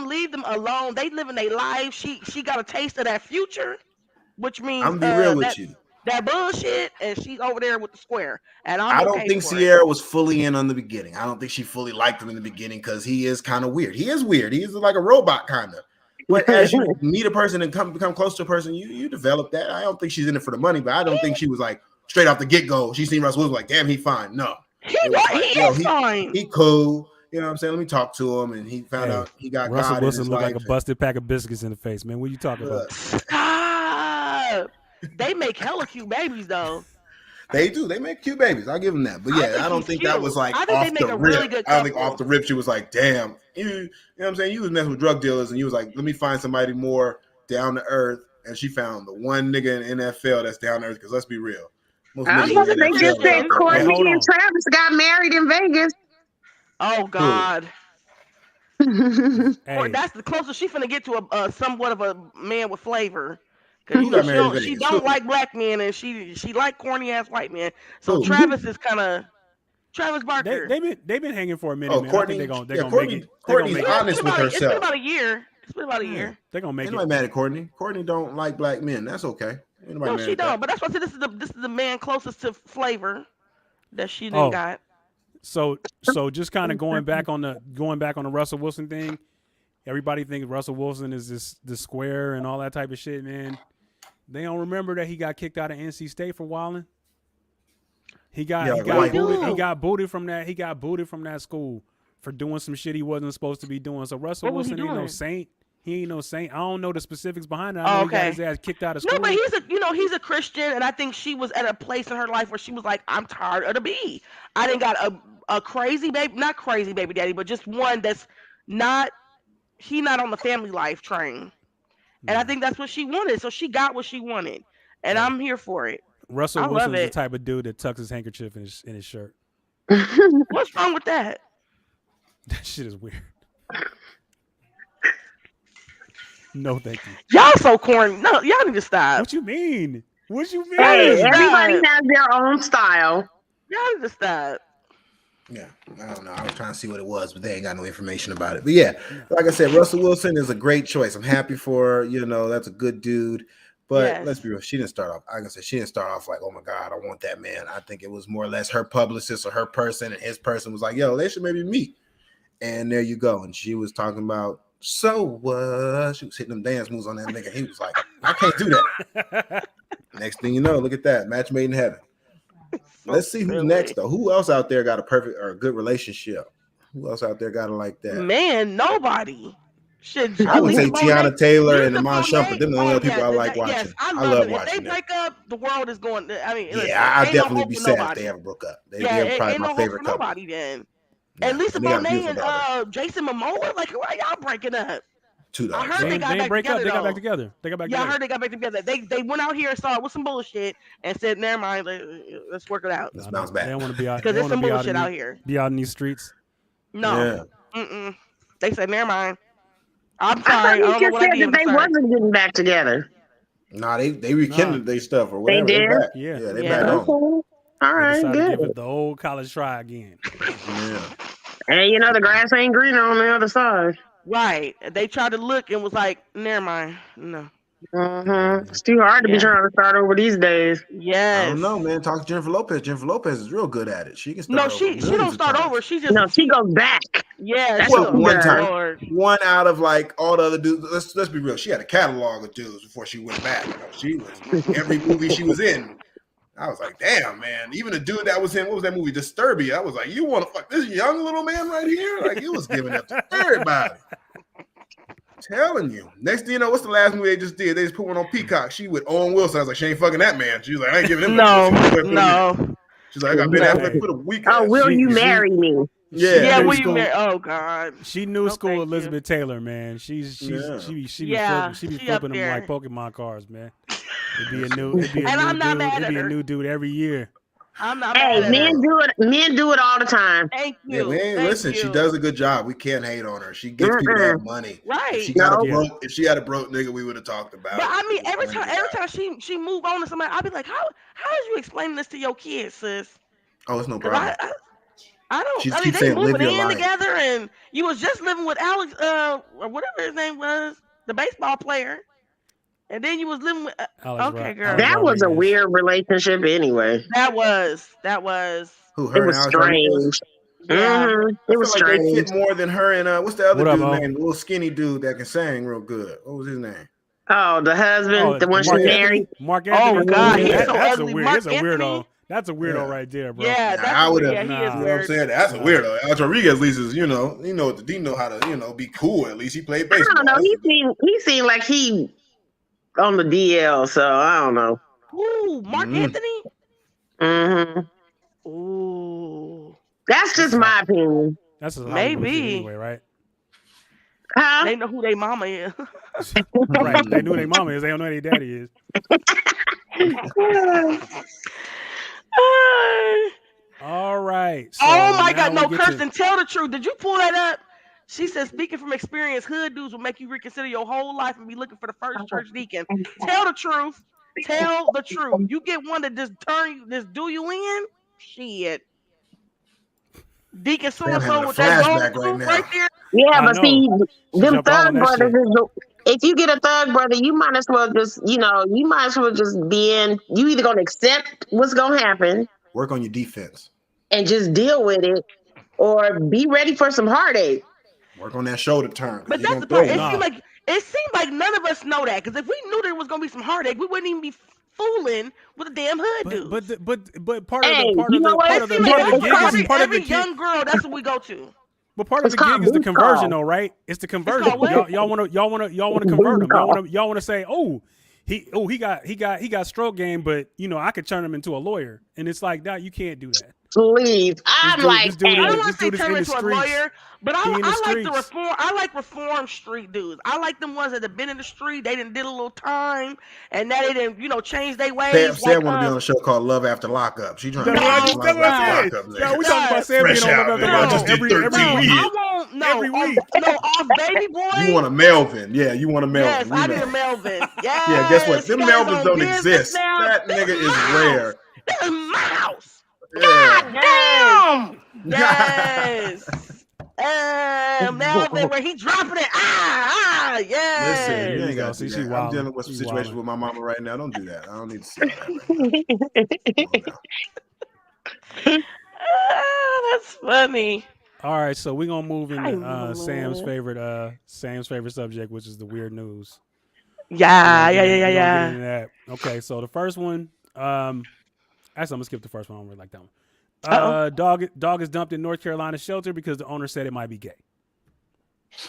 Leave them alone. They living their life. She got a taste of that future. which means I'm gonna be real with you. that bullshit, and she's over there with the square, and I'm I don't okay think for Sierra was fully in on the beginning. I don't think she fully liked him in the beginning because he is kind of weird. He is weird. He's like a robot kind of. But as you meet a person and become close to a person, you develop that. I don't think she's in it for the money, but I don't think she was like straight off the get go. She seen Russell Wilson like, damn, he fine. No, He it was like, yo, is fine. he cool. You know what I'm saying? Let me talk to him, and he found out he got Russell God Wilson in his looked life. like a busted pack of biscuits in the face, man. What are you talking about? Stop. They make hella cute babies though. They do. They make cute babies. I'll give them that. But yeah, I don't think that was like I think off they make the a rip. really good I don't think couple. off the rip she was like, damn. You know what I'm saying? You was messing with drug dealers and you was like, let me find somebody more down to earth. And she found the one nigga in NFL that's down to earth. Because let's be real. Most I niggas thought in they just NFL said are Courtney hold and on. Travis got married in Vegas. Oh God. Hey, That's the closest she finna get to a somewhat of a man with flavor. Cause Who got married in she Vegas? don't Who? like black men and she like corny ass white men. So Who? Travis is kind of Travis Barker. they've been hanging for a minute, Oh, man. Courtney. I think they're Yeah, gonna make it. Courtney's They're gonna make it. honest with It's been herself. about a year. It's been about a year. They're gonna make Ain't it. nobody mad at Courtney. Courtney don't like black men. That's okay. Ain't nobody No, mad she at that. don't. But that's why I said this is the man closest to flavor that she didn't Oh. got. So just kind of going back on the Russell Wilson thing. Everybody thinks Russell Wilson is the square and all that type of shit, man. They don't remember that he got kicked out of NC State for wilding. He got booted from that. He got booted from that school for doing some shit he wasn't supposed to be doing. So Russell What was he Wilson ain't no doing? saint. He ain't no saint. I don't know the specifics behind it. I know he got his ass kicked out of school. No, but he's a Christian, and I think she was at a place in her life where she was like, I'm tired of the bee. I didn't got a crazy baby, not crazy baby daddy, but just one that's not not on the family life train. And I think that's what she wanted. So she got what she wanted. And I'm here for it. Russell I Wilson love is the it. type of dude that tucks his handkerchief in his shirt. What's wrong with that? That shit is weird. No, thank you. Y'all so corny. No, y'all need to stop. What you mean? What you mean? Hey, Stop. everybody has their own style. Y'all need to stop. Yeah, I don't know. I was trying to see what it was, but they ain't got no information about it. But yeah, like I said, Russell Wilson is a great choice. I'm happy for her. That's a good dude. But Yes. let's be real, she didn't start off. Like I said, she didn't start off like, oh my God, I want that man. I think it was more or less her publicist or her person, and his person was like, yo, they should maybe meet. And there you go. And she was talking about, so what? She was hitting them dance moves on that nigga. He was like, I can't do that. Next thing you know, look at that. Match made in heaven. Let's see who's next, though. Who else out there got a perfect or a good relationship? Who else out there got it like that? Man, nobody. Shit, I would say Lisa Tiana Bonet- Taylor and Lisa Amon Bonet- Shumpert. Them the only people I like watching. Yes, I I love love it. If watching they that. break up, the world is going. I mean, listen, Yeah, I'd ain't no definitely hope be for sad if nobody. they ever broke up. They're Yeah, probably ain't my no hope favorite for couple. nobody then. Yeah, And Lisa they got a Bonet beautiful daughter. and Jason Momoa, like, why y'all breaking up? Two I dogs. heard They they ain't got back break up. together. They got back though. together. They got back Yeah, I together. heard they got back together. They went out here, saw it with some bullshit, and said, "Never mind, let's work it out." Let's bounce back. They don't want to be out. Because They there's want to some be out bullshit in out the- here. Be out in these streets. No, they said, "Never mind." I'm I thought sorry. I you don't know just what I said did. that but they I'm sorry. wasn't getting back together. Nah, they rekindled their stuff or They whatever. They did? back. Yeah. They Yeah. back Okay. on. All They right, decided to give good. it the old college try again. Yeah. And the grass ain't greener on the other side. Right. They tried to look and was like, "Never mind." No. It's too hard to be Yeah. trying to start over these days. Yes. I don't know, man. Talk to Jennifer Lopez. Jennifer Lopez is real good at it. She can No, start over she millions don't of start times. over. She just No, she goes back. yeah. That's she what goes, she one does. time. Lord. One out of like all the other dudes. Let's be real. She had a catalog of dudes before she went back. She was every movie she was in. I was like, damn, man. Even the dude that was in, what was that movie? Disturbia. I was like, you want to fuck this young little man right here? Like, it was giving up to everybody. Telling you. Next thing you know, what's the last movie they just did? They just put one on Peacock. She with Owen Wilson. I was like, she ain't fucking that man. She was like, I ain't giving him No, no pussy. no. She's like, I got Ben No. Affleck put a weak Oh, ass. will She- you she- marry me? Yeah. Yeah, New will you school- marry? Oh God. She new No, school thank you. Elizabeth Taylor, man. She be Yeah, flipping, she be she up flipping them there. like Pokemon cards, man. It'd be a new And I'm not dude. mad It'd at be a her. new dude every year. I'm not Hey, mad at men her. do it. Men do it all the time. Thank Yeah, you. we ain't Thank listen. She you. does a good job. We can't hate on her. She gets people that money. Right. If she got No. a broke, if she had a broke nigga, we would have talked about But it. I mean, We every would've time wondered about it. she move on to somebody, I'll be like, how is you explaining this to your kids, sis? Oh, it's no 'Cause problem. I don't. She I mean, keeps they saying, moving "Live your in life." together, and you was just living with Alex, or whatever his name was, the baseball player. And then you was living with. Okay, girl. Alex That was a Rodriguez. weird relationship anyway. That was. Who, It her and was Alex Rodriguez? strange. Yeah. I It was feel like they strange. fit more than her and what's the other What up, dude Mo? name? The little skinny dude that can sing real good. What was his name? Oh, the husband, Oh, the one she Mark married. Anthony. Mark Oh Anthony. God, Yeah, he's Mhm. so that's ugly. a weird. Mark It's a weirdo. Anthony. That's a weirdo Yeah. right there, bro. Yeah, Nah, that's I would weird. have. Yeah, he Nah. is You know what I'm weird. saying? That's a Nah. weirdo. Alex Rodriguez, at least, is he know how to be cool. At least he played I baseball. don't know. That's He seemed like he on the DL, so I don't know. Ooh, Mark Mm. Anthony. Ooh, That's just my opinion. That's a Hollywood shit maybe anyway, right? Huh? they know who their mama is. Right. They knew who their mama is. They don't know who their daddy is. All right. So Oh my now God, no, we get to Kirsten, tell the truth. Did you pull that up? She said, speaking from experience, hood dudes will make you reconsider your whole life and be looking for the first church deacon. Tell the truth. Tell the truth. You get one that just do you in? Shit. Deacon so Sam and having so a with that gold flashback right tooth right now. there. Yeah, I but know. see, She them jumped all thug on that brothers shit. if you get a thug brother, you might as well just, you might as well just be in. You either gonna accept what's gonna happen Work on your defense. and just deal with it, or be ready for some heartache. Work on that shoulder turn because But you're that's gonna the throw part. one. It seemed like none of us know that. Because if we knew there was gonna be some heartache, we wouldn't even be fooling with the damn hood dudes. But part of Hey, the part you of know the what? part It of the seemed like part of the It's gig called, is part of every the gig. young girl. That's what we go to. But part of it's the called gig is the booty conversion, call. though, right? It's the conversion. called what? Y'all want to convert Booty him. call. Y'all want to say, he got stroke game, but I could turn him into a lawyer, and it's like, nah, you can't do that. Please, I'm like, This dude I hey, don't is want this to say dude is turn in him the into a streets. lawyer, but He in the I like the streets. reform. I like reform street dudes. I like them ones that have been in the street. They done did a little time, and now they didn't change their ways. Sam want to be on a show called Love After Lockup. She trying to That's be what I on just. No, That's Love what After I said. Lockup, No, we nigga. talking about Sam Fresh being on Love out, After nigga. I Lockup just did 13 every years. I want every week. off baby boy. You want a Melvin. Yeah, you want a Melvin. Yes, We I need know. a Melvin. Yes, Yeah, guess what? he Them got his Melvins own don't business exist. now. That This nigga is mouse. rare. This is mouse. Yeah. God damn. Yes. Melvin, where he dropping it. Yes. Listen, There you you ain't go. got to See, do she that. I'm wildin'. dealing with some She situations wildin'. with my mama right now. Don't do that. I don't need to see all that right now. That's funny. All right, so we're gonna move Hi, into Sam's Mama. favorite subject, which is the weird news. Yeah. We're gonna get into that. Okay, so the first one, actually, I'm gonna skip the first one. I don't really like that one. Dog is dumped in North Carolina shelter because the owner said it might be gay.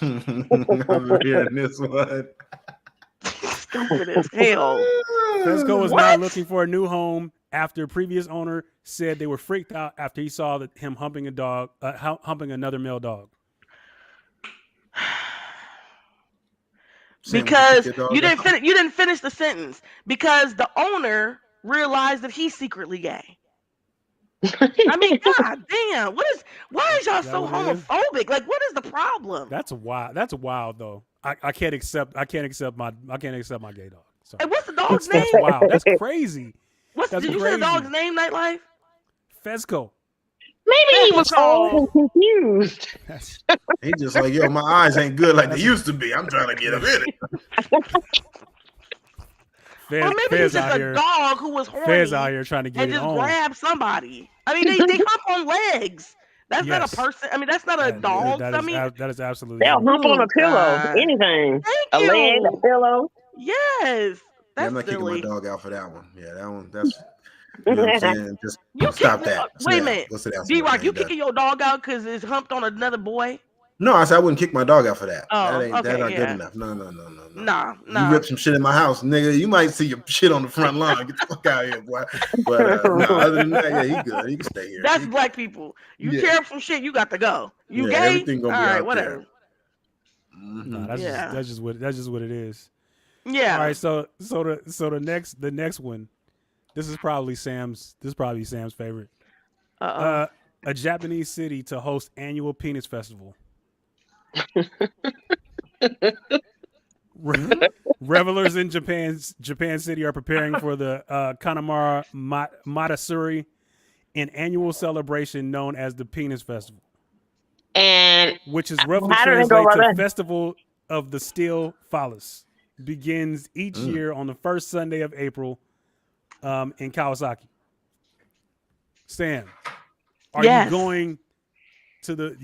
I'm hearing this one. Stupid as hell. Fesco is What? now looking for a new home after previous owner said they were freaked out after he saw him humping humping another male dog. Sam, Because would you kick your dog out? didn't finish the sentence. Because the owner realized that he's secretly gay. I mean, god damn. Why is y'all Is that so what it is? homophobic? Like, what is the problem? That's wild though. I can't accept my gay dog. Sorry. Hey, what's the dog's That's name? wild. That's crazy. Did you say the crazy. dog's name, Nightlife? Fesco. maybe he was Fesco. old and confused. He just like, yo, my eyes ain't good like they used to be. I'm trying to get up in it. Or maybe Fez he's just out a here. dog who was horny Fez out here trying to get and it just on. grab somebody. I mean, they hump on legs. That's not Yes. a person. I mean, that's not a dog. That is absolutely They'll true. hump on a pillow, God. anything. Thank A leg, a you. pillow. Yes. Yeah, That's I'm not kicking my silly. dog out for that one. Yeah, that one, that's, you know what I'm saying? Just You stop kick- that. Wait a Sit down. minute. Go sit down D-Rock, somewhere. you kicking your dog out because it's humped on another boy? No, I said I wouldn't kick my dog out for that. Oh, That okay, not good yeah. enough. No. Nah. You rip some shit in my house, nigga. You might see your shit on the front lawn. Get the fuck out of here, boy. But no, other than that, yeah, he good. He can stay here. That's black people. You Yeah. tear up some shit, you got to go. You Yeah, gay? everything gonna All be right, out whatever. there. No, that's Yeah. just what it is. Yeah. All right, so the next one, this is probably Sam's favorite. Uh-oh. A Japanese city to host annual penis festival. Revelers in Japan City are preparing for the Kanamara Matsuri, an annual celebration known as the Penis Festival, And which is roughly how do they go translated about to that? Festival of the Steel Phallus. begins each year on the first Sunday of April in Kawasaki. Sam, are you Yes. going to the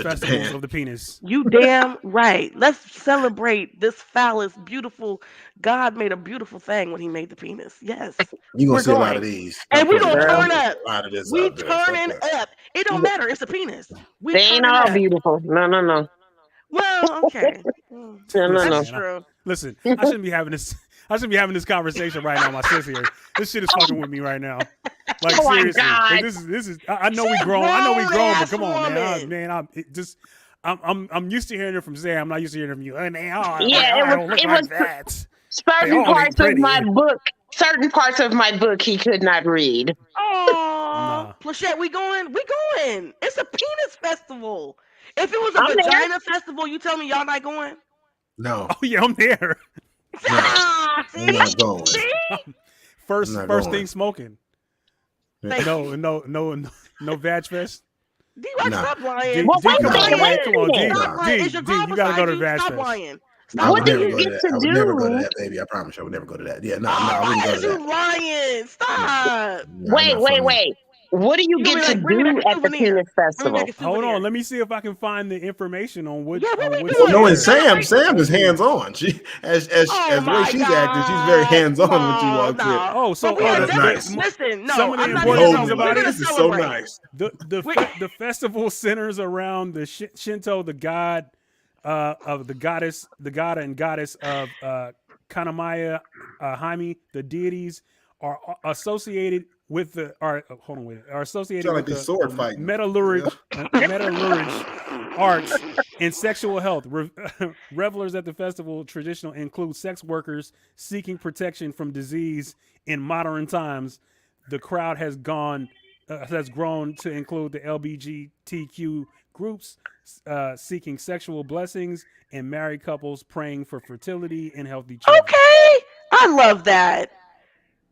festivals Japan. of the penis? You damn right. Let's celebrate this phallus, beautiful. God made a beautiful thing when he made the penis. Yes. You're We're gonna see a lot going. of these. And I'm we telling you, gonna there's turn Girl, up. a lot of this We out there. Fuck turning that. up. It don't matter. It's a penis. We they ain't turning all up. beautiful. No. Well, okay. No. Listen, That's man, true. listen, I shouldn't be having this. I shouldn't be having this conversation right now. My sis here. This shit is fucking with me right now. Like Oh my seriously, like, God. this is. I know we She a grown. I know we grown, but grown-ass come on, woman. man. I'm used to hearing it from Sam. I'm not used to hearing it from you. And they all, Yeah, they it all was look it like was that. They certain all look parts of pretty. my book. Certain parts of my book he could not read. Oh, Nah. Plachette, we going? We going. It's a penis festival. If it was a I'm there. vagina festival, you tell me y'all not going? No, Oh yeah, I'm there. no, Ah, I'm see? not going. See? First I'm not going. thing smoking. Thank you. No vag fest. D-Rock, Nah. stop lying. D, Well, D, wait come a Stop on, minute. lying. man. Wait Come a on, minute. Stop lying. Is your D, girl you gotta go beside to you? vag Stop fest. lying. I Stop would What do never you go lying. to get that. to I would never go to do? that, baby. I promise you, I would never go to that. Yeah, no, Oh, I why wouldn't go to is you that. lying? Stop. Nah, I'm Wait, not wait, fucking. wait. What do you You gonna get be to like, bring me back do a at the souvenir. penis Bring me back festival? a Hold souvenir. on, let me see if I can find the information on Yeah, what we what's Well, doing? We knowing there. Sam, celebrating. Sam is hands on. She Oh as the way my she's acting, she's very God. hands on when she No, walks in. no. Oh, But so we are That's definitely, nice. listen, some no, of the I'm not Be even important things holding joking. me about We're like it. going to this is so celebrate. nice. The festival centers around the Shinto, the god of the goddess, the god and goddess of Kanamaya Jaime. The deities are associated with the are associated Sound like with they the sword fighting. Yeah. metallurgy arts and sexual health. Revelers at the festival traditional include sex workers seeking protection from disease in modern times. The crowd has grown to include the LGBTQ groups seeking sexual blessings and married couples praying for fertility and healthy children. Okay. I love that.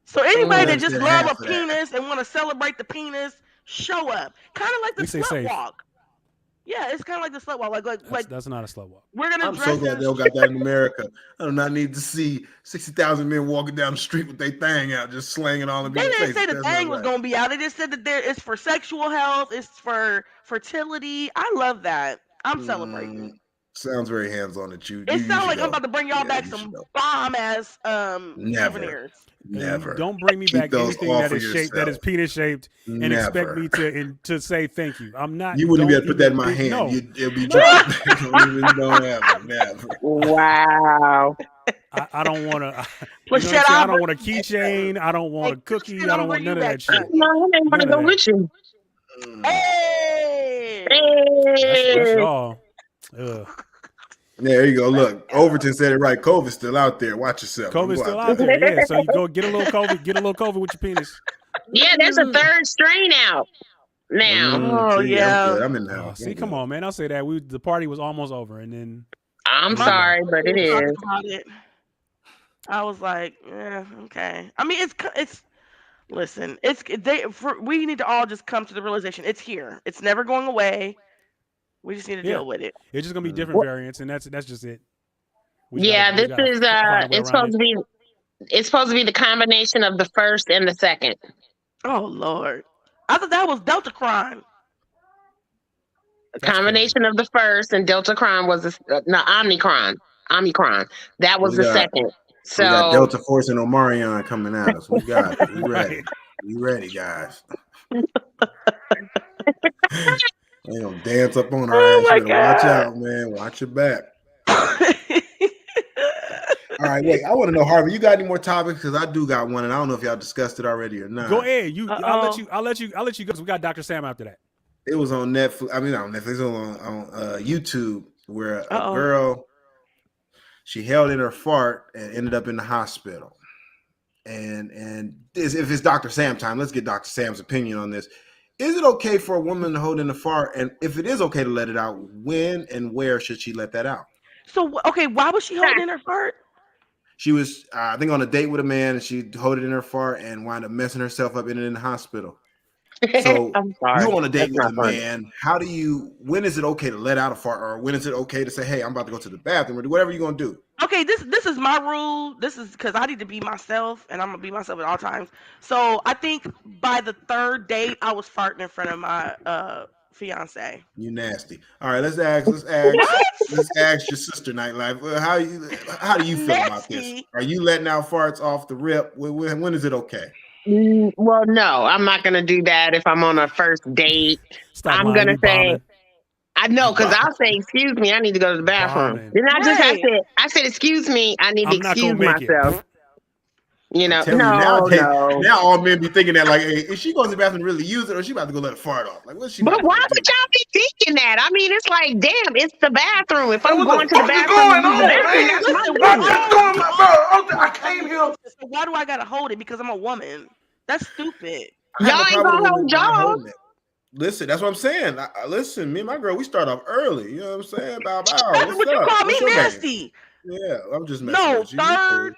So I anybody Mm. that just understand love a half of that. penis and want to celebrate the penis, show up. Kind of like the We say slut safe. walk. Yeah, it's kind of like the slut walk. Like That's not a slow walk. we're gonna I'm so dress glad in. they don't got that in America. I do not need to see 60,000 men walking down the street with their thing out, just slanging all in They people's didn't faces. say the That's not thing was right. gonna be out. They just said that it's for sexual health. It's for fertility. I love that. I'm Mm, celebrating. sounds very hands on that It you sounds should like I'm go. about to bring y'all Yeah, back you should some go. bomb ass Never, souvenirs. never. Don't bring me Keep back those anything all that for is shaped, that is yourself. penis shaped, and expect me Never. to say thank you. I'm not. You wouldn't Don't even be able to put that even in my hand. no. It'll be dropped. don't have it. Never. Wow. I don't want to. You know what I'm Plachette, saying? I I'll don't bring want a you back something. keychain. I don't want Hey, a cookie. Plachette, I I'm don't want bringing you none of back that I shit. don't something. know. I want to None of go that. with you. Hey. That's Hey. y'all. Ugh. There you go. Look, Overton said it right. COVID's still out there. Watch yourself. Don't COVID's go still out out there. there. Yeah. So you go get a little COVID. Get a little COVID with your penis. Yeah, there's a third strain out now. Oh See, I'm yeah. good. I'm in the Oh, house. see, I'm come good. on, man. I'll say that the party was almost over, and then I'm here we go. sorry, but We it were talking is. about it. I was like, yeah, okay. I mean, it's. Listen, we need to all just come to the realization it's here. It's never going away. We just need to Yeah, deal with it. it's just gonna be different Well, variants, and that's just it. yeah, We just this gotta is find a way it's around supposed it. to be the combination of the first and the second. Oh Lord, I thought that was Delta Crime. A That's crazy. combination of the first and Delta Crime was no Omicron. Omicron. That was We the got second. we got So Delta Force and Omarion coming at us. We got it. We ready. Right. We ready, guys. They gonna dance up on our Oh ass. You my better watch God. out, man. Watch your back. All right, wait. I want to know, Harvey. You got any more topics? Because I do got one, and I don't know if y'all discussed it already or not. Go ahead. I'll let Uh-oh. you. I'll let you go. 'Cause we got Dr. Sam after that. It was on Netflix. I mean, not on Netflix. It was on YouTube, where a Uh-oh. girl, she held in her fart and ended up in the hospital. And if it's Dr. Sam time, let's get Dr. Sam's opinion on this. Is it okay for a woman to hold in a fart? And if it is okay to let it out, when and where should she let that out? So okay, why was she holding in her fart? She was, I think, on a date with a man, and she held it in her fart and wound up messing herself up in the hospital. So I'm sorry. you on a date That's with a not funny. man. When is it okay to let out a fart, or when is it okay to say, hey, I'm about to go to the bathroom, or do whatever you're gonna do? Okay, this is my rule. This is because I need to be myself, and I'm gonna be myself at all times. So I think by the third date, I was farting in front of my fiance. You nasty. All right, let's ask What? your sister Nightlife. How do you feel about this? Nasty? Are you letting out farts off the rip? When is it okay? Well, no, I'm not gonna do that if I'm on a first date. Stop I'm lying. gonna You say, bombing. I know, because I'll say, excuse me, I need to go to the bathroom. Bombing. Then Right. I said, excuse me, I need to I'm not excuse gonna make myself. it. You I'm know, telling you no, no. now all men be thinking that, like, hey, is she going to the bathroom to really use it, or is she about to go let a fart off? Like, what's she about But to why go do? would y'all be thinking that? I mean, it's like, damn, it's the bathroom. If I'm What the going to the fuck is bathroom to going use the on, bathroom, man? that's my Listen, What business. is going on, bro? I came here. So why do I gotta hold it? Because I'm a woman. That's stupid. I have Y'all no ain't problem with gonna a woman hold not y'all. holding it. Listen, that's what I'm saying. Listen, me and my girl, we start off early. You know what I'm saying? Bow, bow. That's What's what you up? call me What's your game? nasty. Yeah, I'm just messing No, with you. You cool.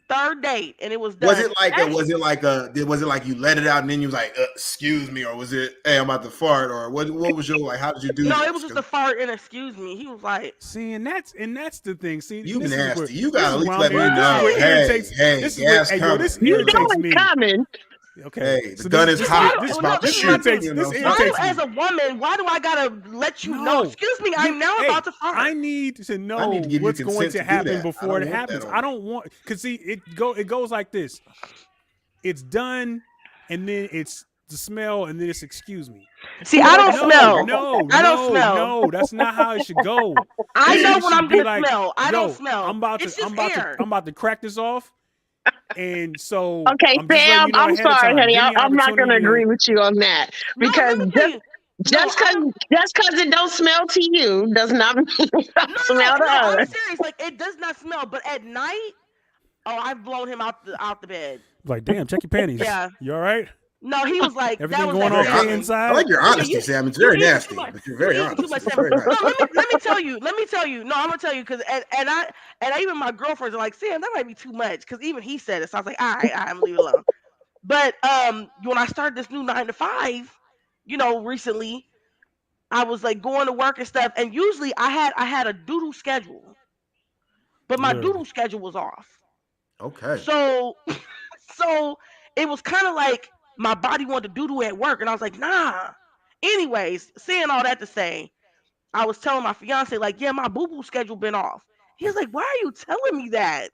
third date, and it was Was done. it like you let it out and then you was like, excuse me, or was it, hey, I'm about to fart, or what was your, like, how did you do No, this? it was just a fart and excuse me. He was like, See, and that's the thing. See, You this is where nasty. You this gotta is at least where let me this is know. what Hey, irritates. hey, This is what gas hey, yo, coming. this You know irritates it's me. coming. Okay, Hey, the so gun is this hot. this It's no, about to this is this my shoot. thing. irritates You this know, Why, irritates as me. a woman, why do I gotta let you know? No, Excuse me, I'm now hey, about to fart. I need to I know need to give you what's going consent to to do happen that. I before don't it want that happens. on I me. don't want because see it goes like this. It's done, and then it's the smell, and then it's excuse me. See, I don't No, smell. no, I don't no, smell. no. That's not how it should go. I It know should when should I'm be gonna like, smell. I don't yo, smell. It's just air. I'm about to crack this off. And so Okay, I'm just letting Sam, you know I'm ahead of sorry, time. honey. Give me an I'm not gonna opportunity to agree with you on that No, let because me tell you. No, just cause it don't smell to you does not mean it don't smell to I'm others. serious. Like it does not smell, but at night, oh, I've blown him out the bed. like, damn, check your panties. Yeah. You all right? No, he was like, that Everything was going that Very okay honest. Sam. I inside? like your Yeah, honesty, Sam. It's you very eating too nasty, much. but you're You very eating too honest. much, It's Sam. very nice. No, let me tell you. Let me tell you. No, I'm gonna tell you because and even my girlfriends are like, Sam, that might be too much because even he said it. So I was like, all right, I'm leave it alone. But when I started this new 9 to 5, recently I was like going to work and stuff, and usually I had a doodle schedule, but my Literally. doodle schedule was off. Okay. So so it was kind of like my body wanted to doodle at work, and I was like, nah. Anyways, saying all that to say, I was telling my fiance like, yeah, my boo boo schedule been off. He was like, why are you telling me that?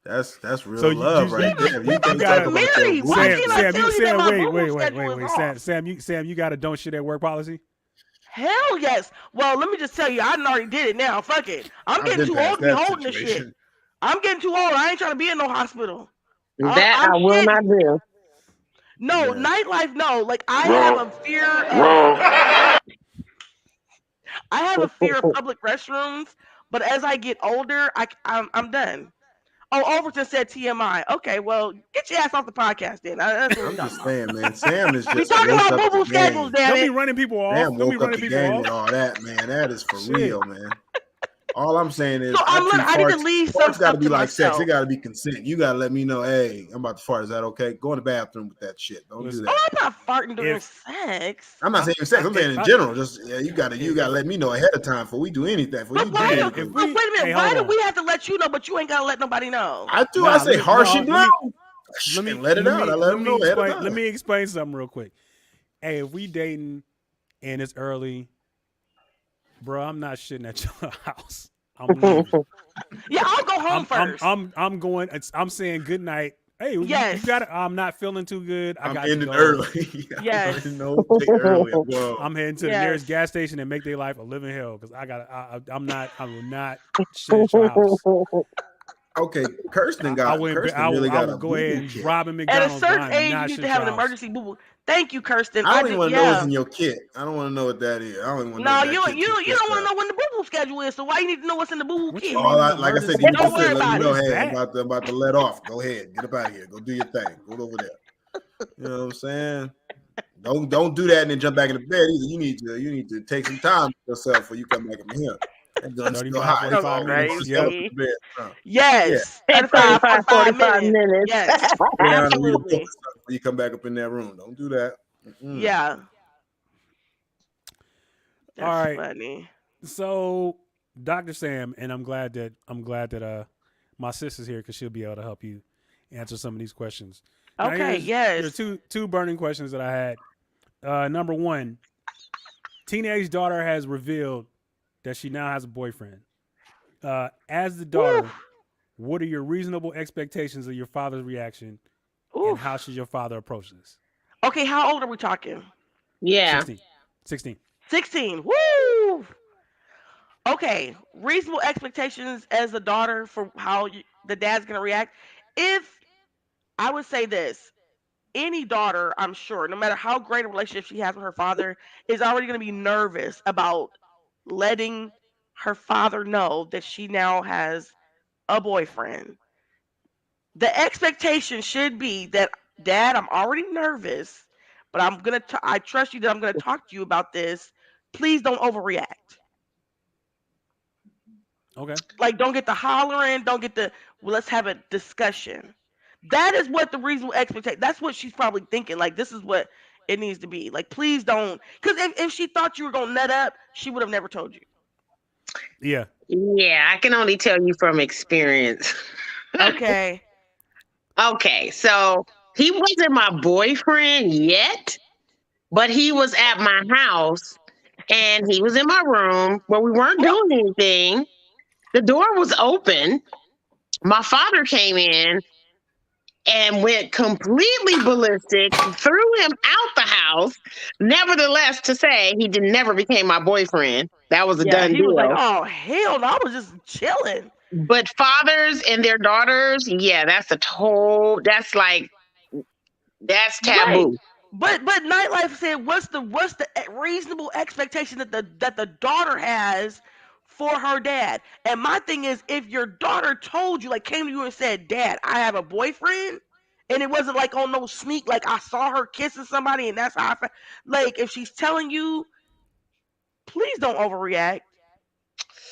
That's real So love right We there. You we can't just talk got gotta about your married. boo Why Sam, can't I Sam, tell you that Sam, my boo boo wait, schedule is off? Sam, you got a don't shit at work policy? Hell yes. Well, let me just tell you, I done already did it now. Fuck it. I'm I've getting been too old past to be that holding this shit. situation. I'm getting too old. I ain't trying to be in no hospital. That I'm I will not kidding. do. No, Yeah. nightlife, no. Like I have a fear of public restrooms, but as I get older, I'm done. Oh, Overton said TMI. Okay, well, get your ass off the podcast then. That's what we're I'm talking just about. saying, man. Sam is We just talking woke about up boo the boo schedules, game. damn Don't be it. running people off. Sam Don't be woke up running the people game off. with all that, man. That is for Shit. real, man. All I'm saying So is I treat I need to farts. leave some Farts got to stuff be to like sex. It myself. got to be consent. You got to let me know, hey, I'm about to fart. Is that okay? Go in the bathroom with that shit. Don't do Listen, that. Oh, I'm not farting during if sex. I'm not saying sex. I'm saying in general. Just you got to if let me know ahead of time before we do anything. Before you But do why? if anything. But wait a hey, minute. hold Why do on. we have to let you know, but you ain't gotta let nobody know? I do. I Nah, say harsh and let low. me Let it out. I let them know ahead of explain. Let time. me explain something real quick. Hey, if we dating and it's early, bro, I'm not shitting at your house. I'm leaving. Yeah, I'll go home first. I'm going. I'm saying good night. Hey, you Yes. got it. I'm not feeling too good. I I'm got to ending go. early. Yes. No, take early. Whoa. I'm heading to the Yes. nearest gas station and make their life a living hell because I will not shit at your house. Okay, Kirsten really I got will a go ahead boo-boo and kit. rob a At a McDonald's, but certain I'm age, you not need to shit have your an house. emergency boo boo. Thank you, Kirsten. I don't even want to know what's Yeah. in your kit. I don't want to know what that is. I don't even want to know No, what that you kit you don't consists want to of. know when the boo boo schedule is. So why you need to know what's in the boo boo What you kit? mean an Like I said, emergency give me Don't boo worry consent. Let me about know. What is Hey, that? I'm about to let off. Go ahead, get up out of here. Go do your thing. Go over there. You know what I'm saying? Don't do that and then jump back in the bed either. You need to take some time for yourself before you come back in here. That gun's still 35, hot. It's 45 all minutes. going to up Yep. in the bed. Yeah. Yes. At 35, 45, 45 45 minutes. minutes. Yes. Go down and read a book Absolutely. or before you come back up in that room. Don't do that. Yeah. All That's right. funny. So, Dr. Sam, and I'm glad that my sister's here because she'll be able to help you answer some of these questions. Now, Okay, here are yes. two burning questions that I had. Number one, teenage daughter has revealed that she now has a boyfriend. As the daughter, Oof. what are your reasonable expectations of your father's reaction, and how Oof. should your father approach this? Okay, how old are we talking? Yeah. 16. 16. 16. Woo! Okay, reasonable expectations as a daughter for how the dad's gonna react. If I would say this, any daughter, I'm sure, no matter how great a relationship she has with her father, is already gonna be nervous about letting her father know that she now has a boyfriend. The expectation should be that, Dad, I'm already nervous, but I trust you that I'm gonna talk to you about this. Please don't overreact. Okay. Like, don't get the hollering, don't get the, well, let's have a discussion. That is what the reasonable expectation. That's what she's probably thinking. Like, this is what it needs to be. Like, please don't, because if she thought you were gonna nut up, she would have never told you. Yeah. Yeah, I can only tell you from experience. Okay. Okay, so he wasn't my boyfriend yet, but he was at my house and he was in my room where we weren't Well, doing anything. The door was open. My father came in and went completely ballistic, threw him out the house. Nevertheless, to say he never became my boyfriend. That was a yeah, done he was like, deal. oh hell no, I was just chilling. But fathers and their daughters, yeah, that's like, that's Right. taboo. But Nightlife said, what's the reasonable expectation that the daughter has for her dad? And my thing is, if your daughter told you, like, came to you and said, Dad, I have a boyfriend, and it wasn't like on no sneak, like I saw her kissing somebody and that's how like, if she's telling you, please don't overreact.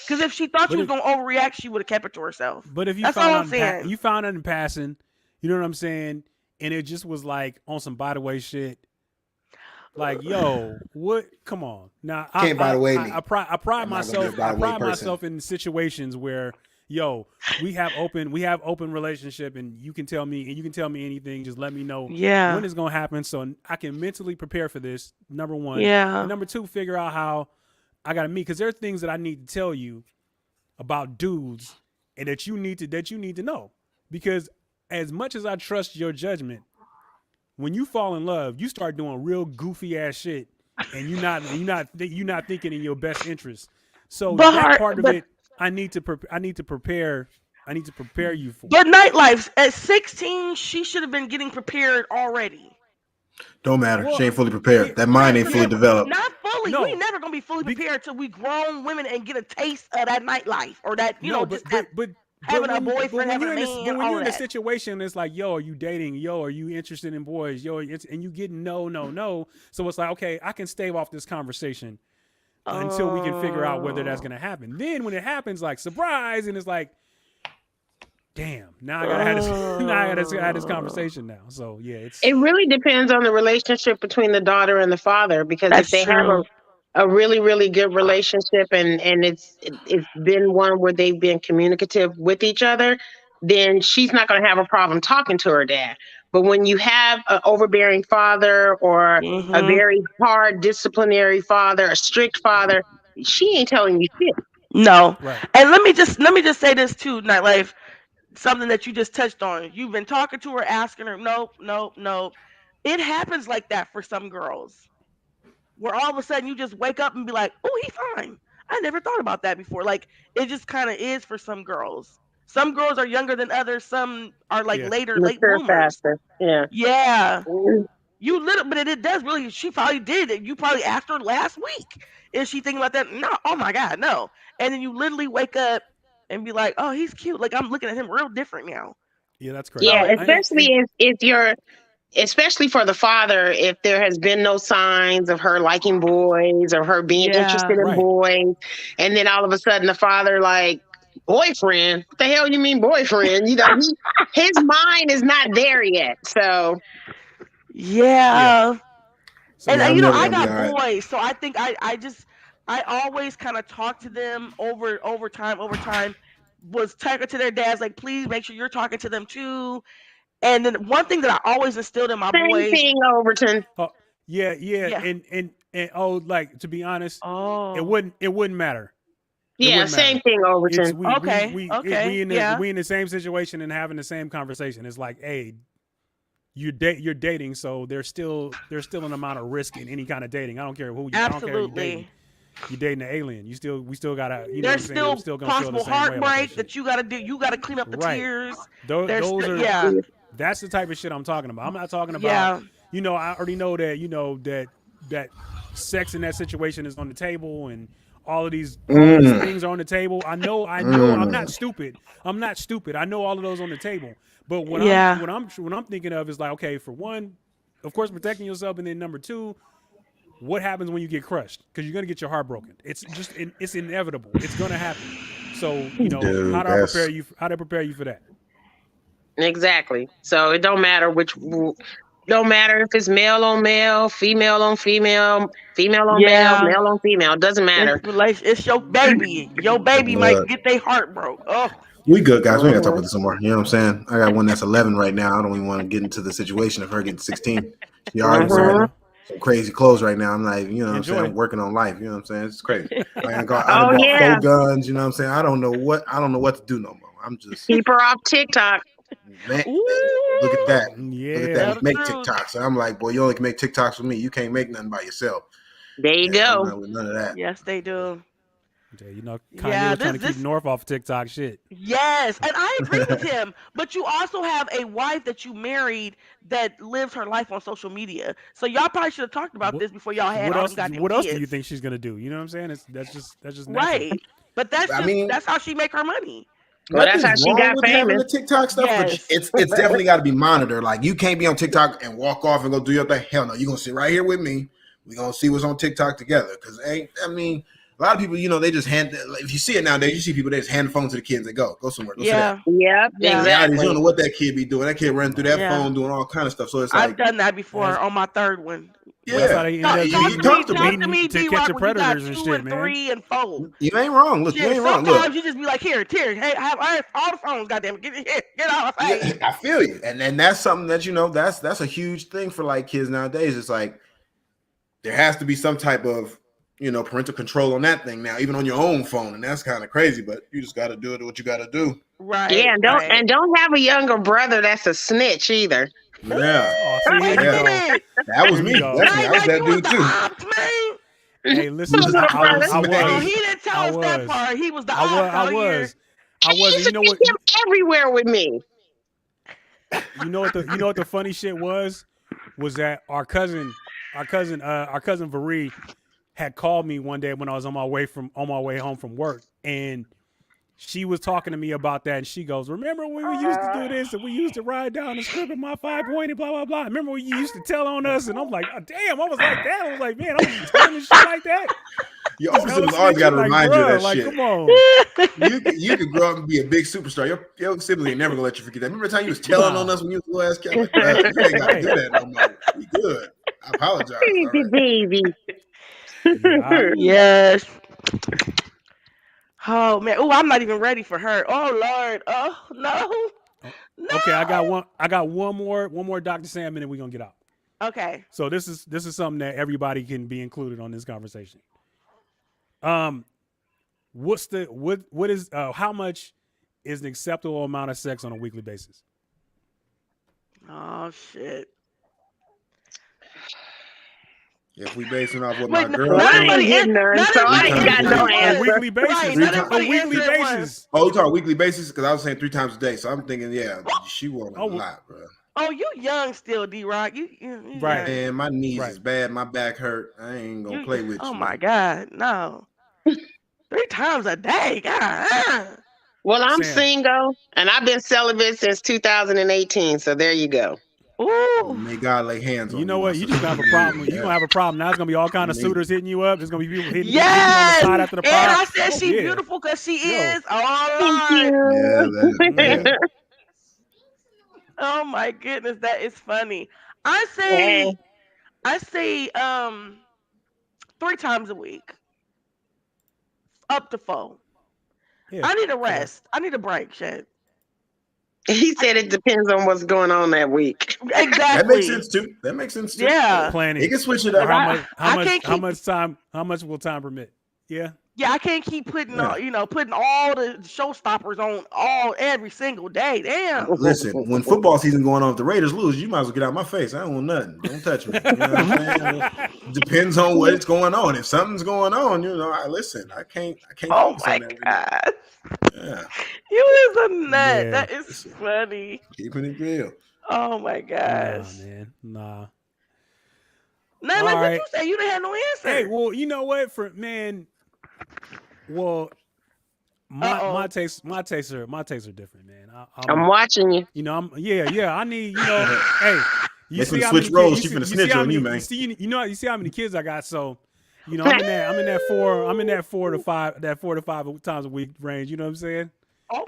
Because if she thought But you was if gonna overreact, she would have kept it to herself. but if you That's all found I'm out saying. you found out in passing, you know what I'm saying, and it just was like on some by the way shit. Like, yo, what? Come on. Now, Can't by the way me. I pride I'm not gonna be a myself. by I the way pride person. myself in situations where, yo, we have open relationship, and you can tell me anything. Just let me know when Yeah. it's gonna happen, so I can mentally prepare for this. Number one, and Yeah. number two, figure out how I gotta meet, because there are things that I need to tell you about dudes, and that you need to know, because as much as I trust your judgment, when you fall in love, you start doing real goofy ass shit, and you're not thinking in your best interest. So But that her, part of it, I need to prepare you for. but Nightlife at 16, she should have been getting prepared already. Don't matter. She Well, ain't fully prepared. here, That Not mind ain't fully prepared, developed. not fully. We no, never gonna be fully be, prepared till we grown women and get a taste of that nightlife, or that, no, just that but having a boyfriend, when having you're a in this, but man, when all you're of in a that. situation, it's like, yo, are you dating? Yo, are you interested in boys? Yo, and you get no. So it's like, okay, I can stave off this conversation until we can figure out whether that's Oh. gonna happen. Then when it happens, like, surprise, and it's like, damn, now I gotta have this now I gotta have this Oh. conversation now. So yeah, it's It really depends on the relationship between the daughter and the father, because if That's they have true. a really really good relationship, and it's been one where they've been communicative with each other, then she's not going to have a problem talking to her dad. But when you have an overbearing father, or a Hmm. very hard disciplinary father, a strict father, she ain't telling you shit. No. right. And let me just say this too, Nightlife. Something that you just touched on. You've been talking to her, asking her, nope, nope, nope. It happens like that for some girls, where all of a sudden you just wake up and be like, oh, he's fine. I never thought about that before. Like, it just kind of is for some girls. Some girls are younger than others. Some are like Yeah. late Mature bloomers. faster. Yeah. Yeah. Mhm. You little, but it does really. She probably did it. You probably asked her last week. Is she thinking about that? No. Oh my God, no. And then you literally wake up and be like, oh, he's cute. Like, I'm looking at him real different now. Yeah, that's So crazy. Yeah, it, especially if you're, especially for the father, if there has been no signs of her liking boys or her being yeah. interested in right. boys, and then all of a sudden the father, like, boyfriend, what the hell you mean boyfriend? His mind is not there yet. So Yeah. So And Yeah, I'm never I gonna be got all right. boys, so I think I always kind of talk to them over time. Was talking to their dads like, please make sure you're talking to them too. And then one thing that I always instilled in my Same boys, thing, Overton. oh, yeah, yeah. and oh, like to be honest, Oh, it wouldn't matter. It Yeah, wouldn't same matter. thing, It's Overton. okay, yeah, we in the same situation and having the same conversation. It's like, hey, you're dating, so there's still an amount of risk in any kind of dating. I don't care who you dating. absolutely. You dating an alien. We still gotta, you know what I'm There's saying? We're still still gonna feel the possible same way about that heartbreak shit. that you got to do. You got to clean up the Right. tears. Those are Yeah, that's the type of shit I'm talking about. I'm not talking about, yeah, I already know that, that sex in that situation is on the table and all of these things are on the table. I know I'm not stupid. I'm not stupid. I know all of those on the table. But yeah. what I'm thinking of is like, okay, for one, of course protecting yourself, and then number two, what happens when you get crushed? Because you're gonna get your heart broken. It's inevitable. It's gonna happen. So, Dude, how do I prepare you for that? Exactly. So it don't matter don't matter if it's male on male, female on female, female on male, Yeah, male on female. It doesn't matter. it's your baby. Your baby might look, get their heart broke. Oh, we good guys. We ain't gotta talk Mhm. about this anymore. You know what I'm saying? I got one that's 11 right now. I don't even want to get into the situation of her getting 16. She already That's all right wearing Mhm. though. some crazy clothes right now. I'm like, you know what I'm saying? Enjoy. I'm working on life. You know what I'm saying? It's crazy. I done Oh bought yeah. 4 guns. You know what I'm saying? I don't know what to do no more. I'm just Keep her off TikTok. man. Look at ooh, that. Look at that. Yeah. We tell the make truth. TikToks. And I'm like, boy, you only can make TikToks with me. You can't make nothing by yourself. There you Yeah, I'm go. not with none of that. Yes, they do. Yeah, Kanye Yeah, was trying to keep this North off of TikTok shit. yes, and I agree with him. But you also have a wife that you married that lives her life on social media. So y'all probably should have talked about What this before y'all had all them goddamn what else do you kids. think she's gonna do? You know what I'm saying? That's just natural. Right. But I mean, that's how she make her money. Well, that's nothing's how she wrong got with having famous. the TikTok stuff, but Yes. it's definitely got to be monitored. Like you can't be on TikTok and walk off and go do your thing. Hell no, you're gonna sit right here with me. We're gonna see what's on TikTok together. Because I mean, a lot of people, they just hand. If you see it nowadays, you see people they just hand the phone to the kids and go somewhere, go sit down. Yeah. Yep, Yeah. The reality is, you don't exactly. know what that kid be doing. That kid running through that Yeah. phone doing all kind of stuff. So it's I've like, done that before That's on my third one. that's When how yeah, they end up you meeting talk to me. talk to meeting me, to D catch Rock, your when you got predators and 2 shit, and man. 3 and 4. You ain't wrong. Look, you Shit, ain't wrong. Look, sometimes you just be like, here, I have all the phones, goddamn, get here, get out of my yeah, face. I feel you, and that's something that that's a huge thing for like kids nowadays. It's like there has to be some type of parental control on that thing now, even on your own phone, and that's kind of crazy. But you just got to do it. What you got to do. Yeah, Right, and right. don't have a younger brother that's a snitch either. Yeah, Oh, see, here you yeah, go. Wait. that was Here you me. go. Definitely, I was Nightlife, that you was dude the too. ops, man. Hey, You listen, was the ops, I Oh, man. he didn't tell I us that was, part. He was the ops I all year. was, I He was, and used to take him everywhere with me. you know what the funny shit was that our cousin Varee had called me one day when I was on my way home from work, and she was talking to me about that, and she goes, "Remember when we used to do this, and we used to ride down the strip in my 5 point and blah blah blah. Remember when you used to tell on us?" And I'm like, oh, "Damn!" I was like that. I was like, "Man, I was telling this shit like that." Your Just older hella siblings always got snitching, to like, remind you of bruh, that like, shit. come on. You could grow up and be a big superstar. Your sibling ain't never gonna let you forget that. Remember the time you was telling on us when you was a little ass kid? Like, you ain't got to do that no more. We good. I apologize. All Baby, right. baby. Yeah. Yes. Oh man. Oh, I'm not even ready for her. Oh Lord. Oh no. Okay, No. I got one more Dr. Sandman, and we're gonna get out. Okay. So this is something that everybody can be included on this conversation. Um, what is how much is an acceptable amount of sex on a weekly basis? Oh shit. If we basing off what my Wait, girl Well, I think, ain't getting none, not so I 3 everybody ain't times answer a got it day. no at On a once. answer. weekly Right. basis. 3 Not times. A everybody weekly answer at once. basis. Oh, you talking weekly basis? Because I was saying 3 times a day. So I'm thinking, yeah, she want a Oh, lot, bro. Oh, you young still, D Rock. You right, young. And my knees right. is bad. My back hurt. I ain't gonna play with Oh you, my man. God. No. 3 times a day. God. Well, I'm Sam, single, and I've been celibate since 2018, so there you go. Ooh. May God lay hands you on you, know my what? You sister. just gonna have We a need problem. You that. gonna have a problem. Now it's gonna be all kind We of need suitors it. hitting you up. There's gonna be people hitting you on the Yes. side after the And pod. I said Oh she yeah, beautiful because she yo, is. Oh Thank Lord. Yeah, you. that, yeah. Oh my goodness, that is funny. I Hey. say, I say, 3 times a week, up to 4. Yeah. I need a Okay. rest. I need a break. Shit. He said it depends on what's going on that week. That makes Exactly. sense too. That makes sense too. Yeah. He Planning. can switch it Or Cause up. I can't keep. how much will time permit? Yeah. Yeah, I can't keep putting Yeah. putting all the showstoppers on every single day. Damn. Listen, when football season going on, if the Raiders lose, you might as well get out my face. I don't want nothing. Don't touch me. You know what I'm saying? Depends on what's going on. If something's going on, I listen. I can't Oh focus on my that right now. god. Yeah, You is a nut. Yeah. That is funny. keeping it real. Oh my Nah, gosh. man. Nah. Now, All like what right. you say, you didn't have no Hey, answer. well, you know what? Well, Uh my oh. tastes are different, man. I'm watching you. I need, hey, you Make see them how switch many kids roles. She finna you see snitch how on many you, you man. see you see how many kids I got. So, I'm in that 4 to 5 times a week range. You know what I'm saying?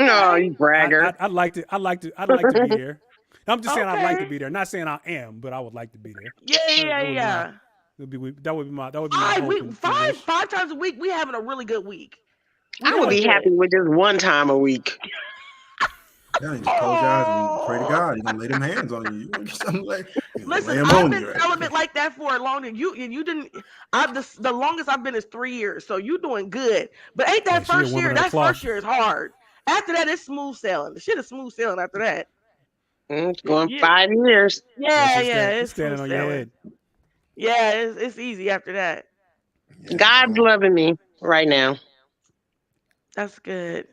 No, Okay. you bragger. I'd like to be there. I'm just saying I'd like to Okay. be there. Not saying I am, but I would like to be there. Yeah, yeah, That yeah, would be my yeah. that would be my hope and wish. 5 times a week. We having a really good week. We I would doing be good. happy with just one time a week. Yeah, you just close your eyes and pray to Oh. God. He's gonna lay them hands on you. You want to get something like he's gonna lay Listen, them I've on been you, right? celibate like that for a long time. You didn't. The longest I've been is 3 years. So you doing good. But ain't Hey, that she a first woman year? of the That cloth. first year is hard. After that, it's smooth sailing. The shit is smooth sailing after that. It's going Yeah, 5 years. Yeah, yeah, yeah. she's It's smooth standing on your sailing. head. Yeah, it's easy after that. Yeah, God's don't. loving me right now. That's good.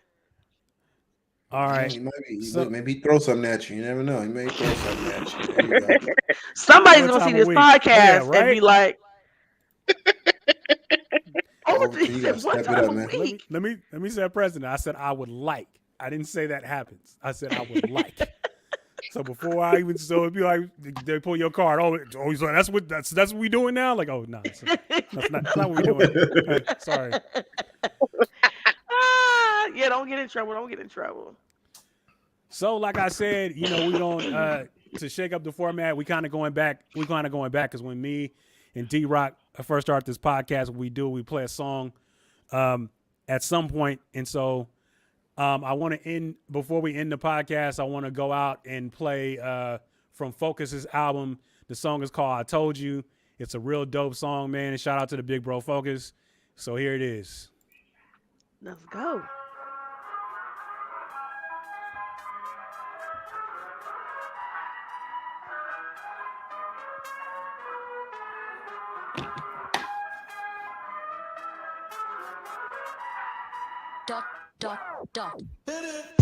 All Well, right. he might be. So Maybe he throw something at you. You never know. He may throw something at you. There you go. Somebody's one gonna see time a this week. Yeah, podcast and be right. like, "Oh, Oh, he you said gotta one step it time up, a man. week." Let me say president. I said I would like. I didn't say that happens. I said I would like. So before I even it'd be like they pull your card. So that's what we doing now. Like, oh no, that's not what we doing. Sorry. Yeah, don't get in trouble. Don't get in trouble. So like I said, we going to shake up the format. We kind of going back because when me and D Rock first started this podcast, we play a song at some point, and so I want to end before we end the podcast. I want to go out and play from Focus's album. The song is called "I Told You." It's a real dope song, man. And shout out to the big bro Focus. So here it is. Let's go.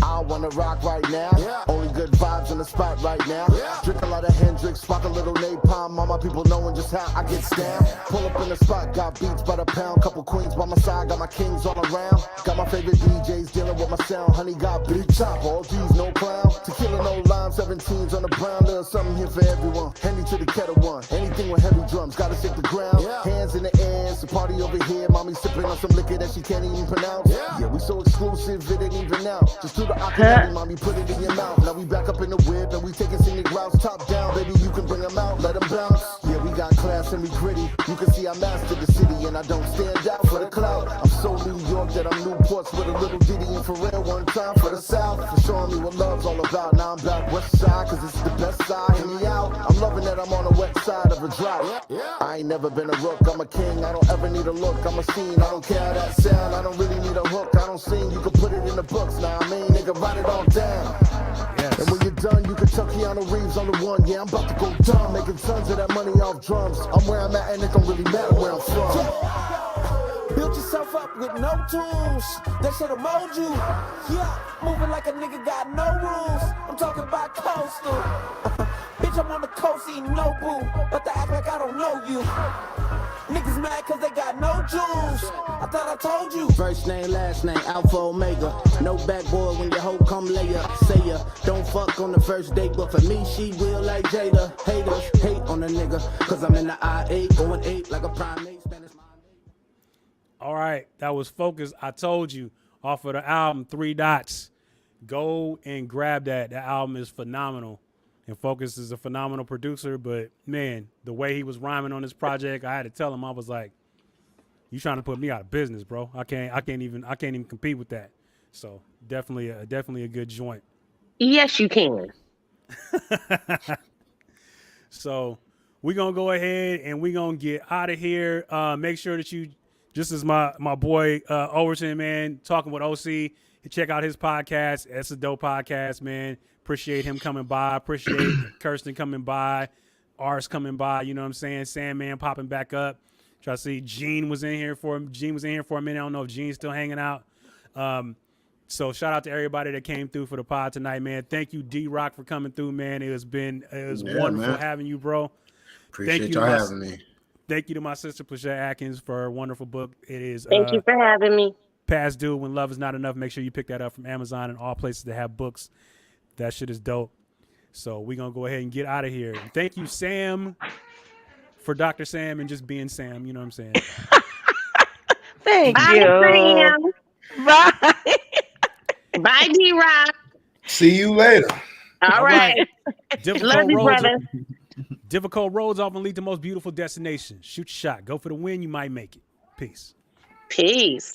I wanna rock right now. Only good vibes in the spot right now. Drink a lot of Hendrix, spark a little napalm. All my people knowing just how I get down. Pull up in the spot, got beats by the pound. Couple queens by my side, got my kings all around. Got my favorite DJs dealing with my sound. Honey got big top, all G's no clown. Tequila no lime, 17s on the brown. Little something here for everyone. Handy to the kettle one. Anything with heavy drums, gotta shake the ground. Hands in the air, it's a party over here. Mommy sipping on some liquor that she can't even pronounce. Yeah, we so exclusive, it ain't even out. Just do the acapella, mommy, put it in your mouth. Now we back up in the whip and we taking scenic routes. Top down, baby, you can bring them out, let them bounce. Yeah, we got class and we gritty. You can see I mastered the city and I don't stand out for the clout. I'm so New York that I'm Newports with a little ditty and for real one time for the South. For showing me what love's all about. Now I'm back west side, cause it's the best side. Hear me out. I'm loving that I'm on the west side of a drought. I ain't never been a rook, I'm a king. I don't ever need a look, I'm a scene. I don't care how that sound, I don't really need a hook. I don't sing, you can put it in the books. Now I mean, nigga, write it all down. Yes. And when you're done, you can chuck Keanu Reeves on the one. Yeah, I'm about to go dumb, making tons of that money off drums. I'm where I'm at and it don't really matter where I'm from. Build yourself up with no tools. That shit'll mold you. Yeah, moving like a nigga got no rules. I'm talking about coastal. Bitch, I'm on the coast eating no boo, but they act like I don't know you. Niggas mad cause they got no jewels. I thought I told you. First name, last name, Alpha Omega. No backboard when your hoe come lay up. Say ya, don't fuck on the first date, but for me, she will like Jada. Haters hate on a nigga, cause I'm in the I-8, going 8 like a primate. Spanish. All right, that was Focus. I told you off of the album 3 Dots. Go and grab that. That album is phenomenal. And Focus is a phenomenal producer, but man, the way he was rhyming on this project, I had to tell him, I was like, "You trying to put me out of business, bro? I can't even compete with that." So definitely a good joint. Yes, you can. So we're gonna go ahead and we're gonna get out of here. Make sure that you, just as my boy Overton, man, talking with OC, check out his podcast. It's a dope podcast, man. Appreciate him coming by. Appreciate Kirsten coming by. Ars coming by. You know what I'm saying? Sandman popping back up. Try to see Gene was in here for a minute. I don't know if Gene's still hanging out. So shout out to everybody that came through for the pod tonight, man. Thank you, D-Rock, for coming through, man. It was wonderful having you, bro. Appreciate y'all having me. Thank you to my sister, Plachette Atkins, for her wonderful book. It is Thank you for having me. Past Due When Love Is Not Enough. Make sure you pick that up from Amazon and all places that have books. That shit is dope. So we're going to go ahead and get out of here. And thank you, Sam, for Dr. Sam and just being Sam. You know what I'm saying? Thank Bye, you. Sam. Bye. Bye, D-Rock. See you later. All right. Love you, brother. Difficult roads often lead to most beautiful destinations. Shoot your shot. Go for the win. You might make it. Peace. Peace.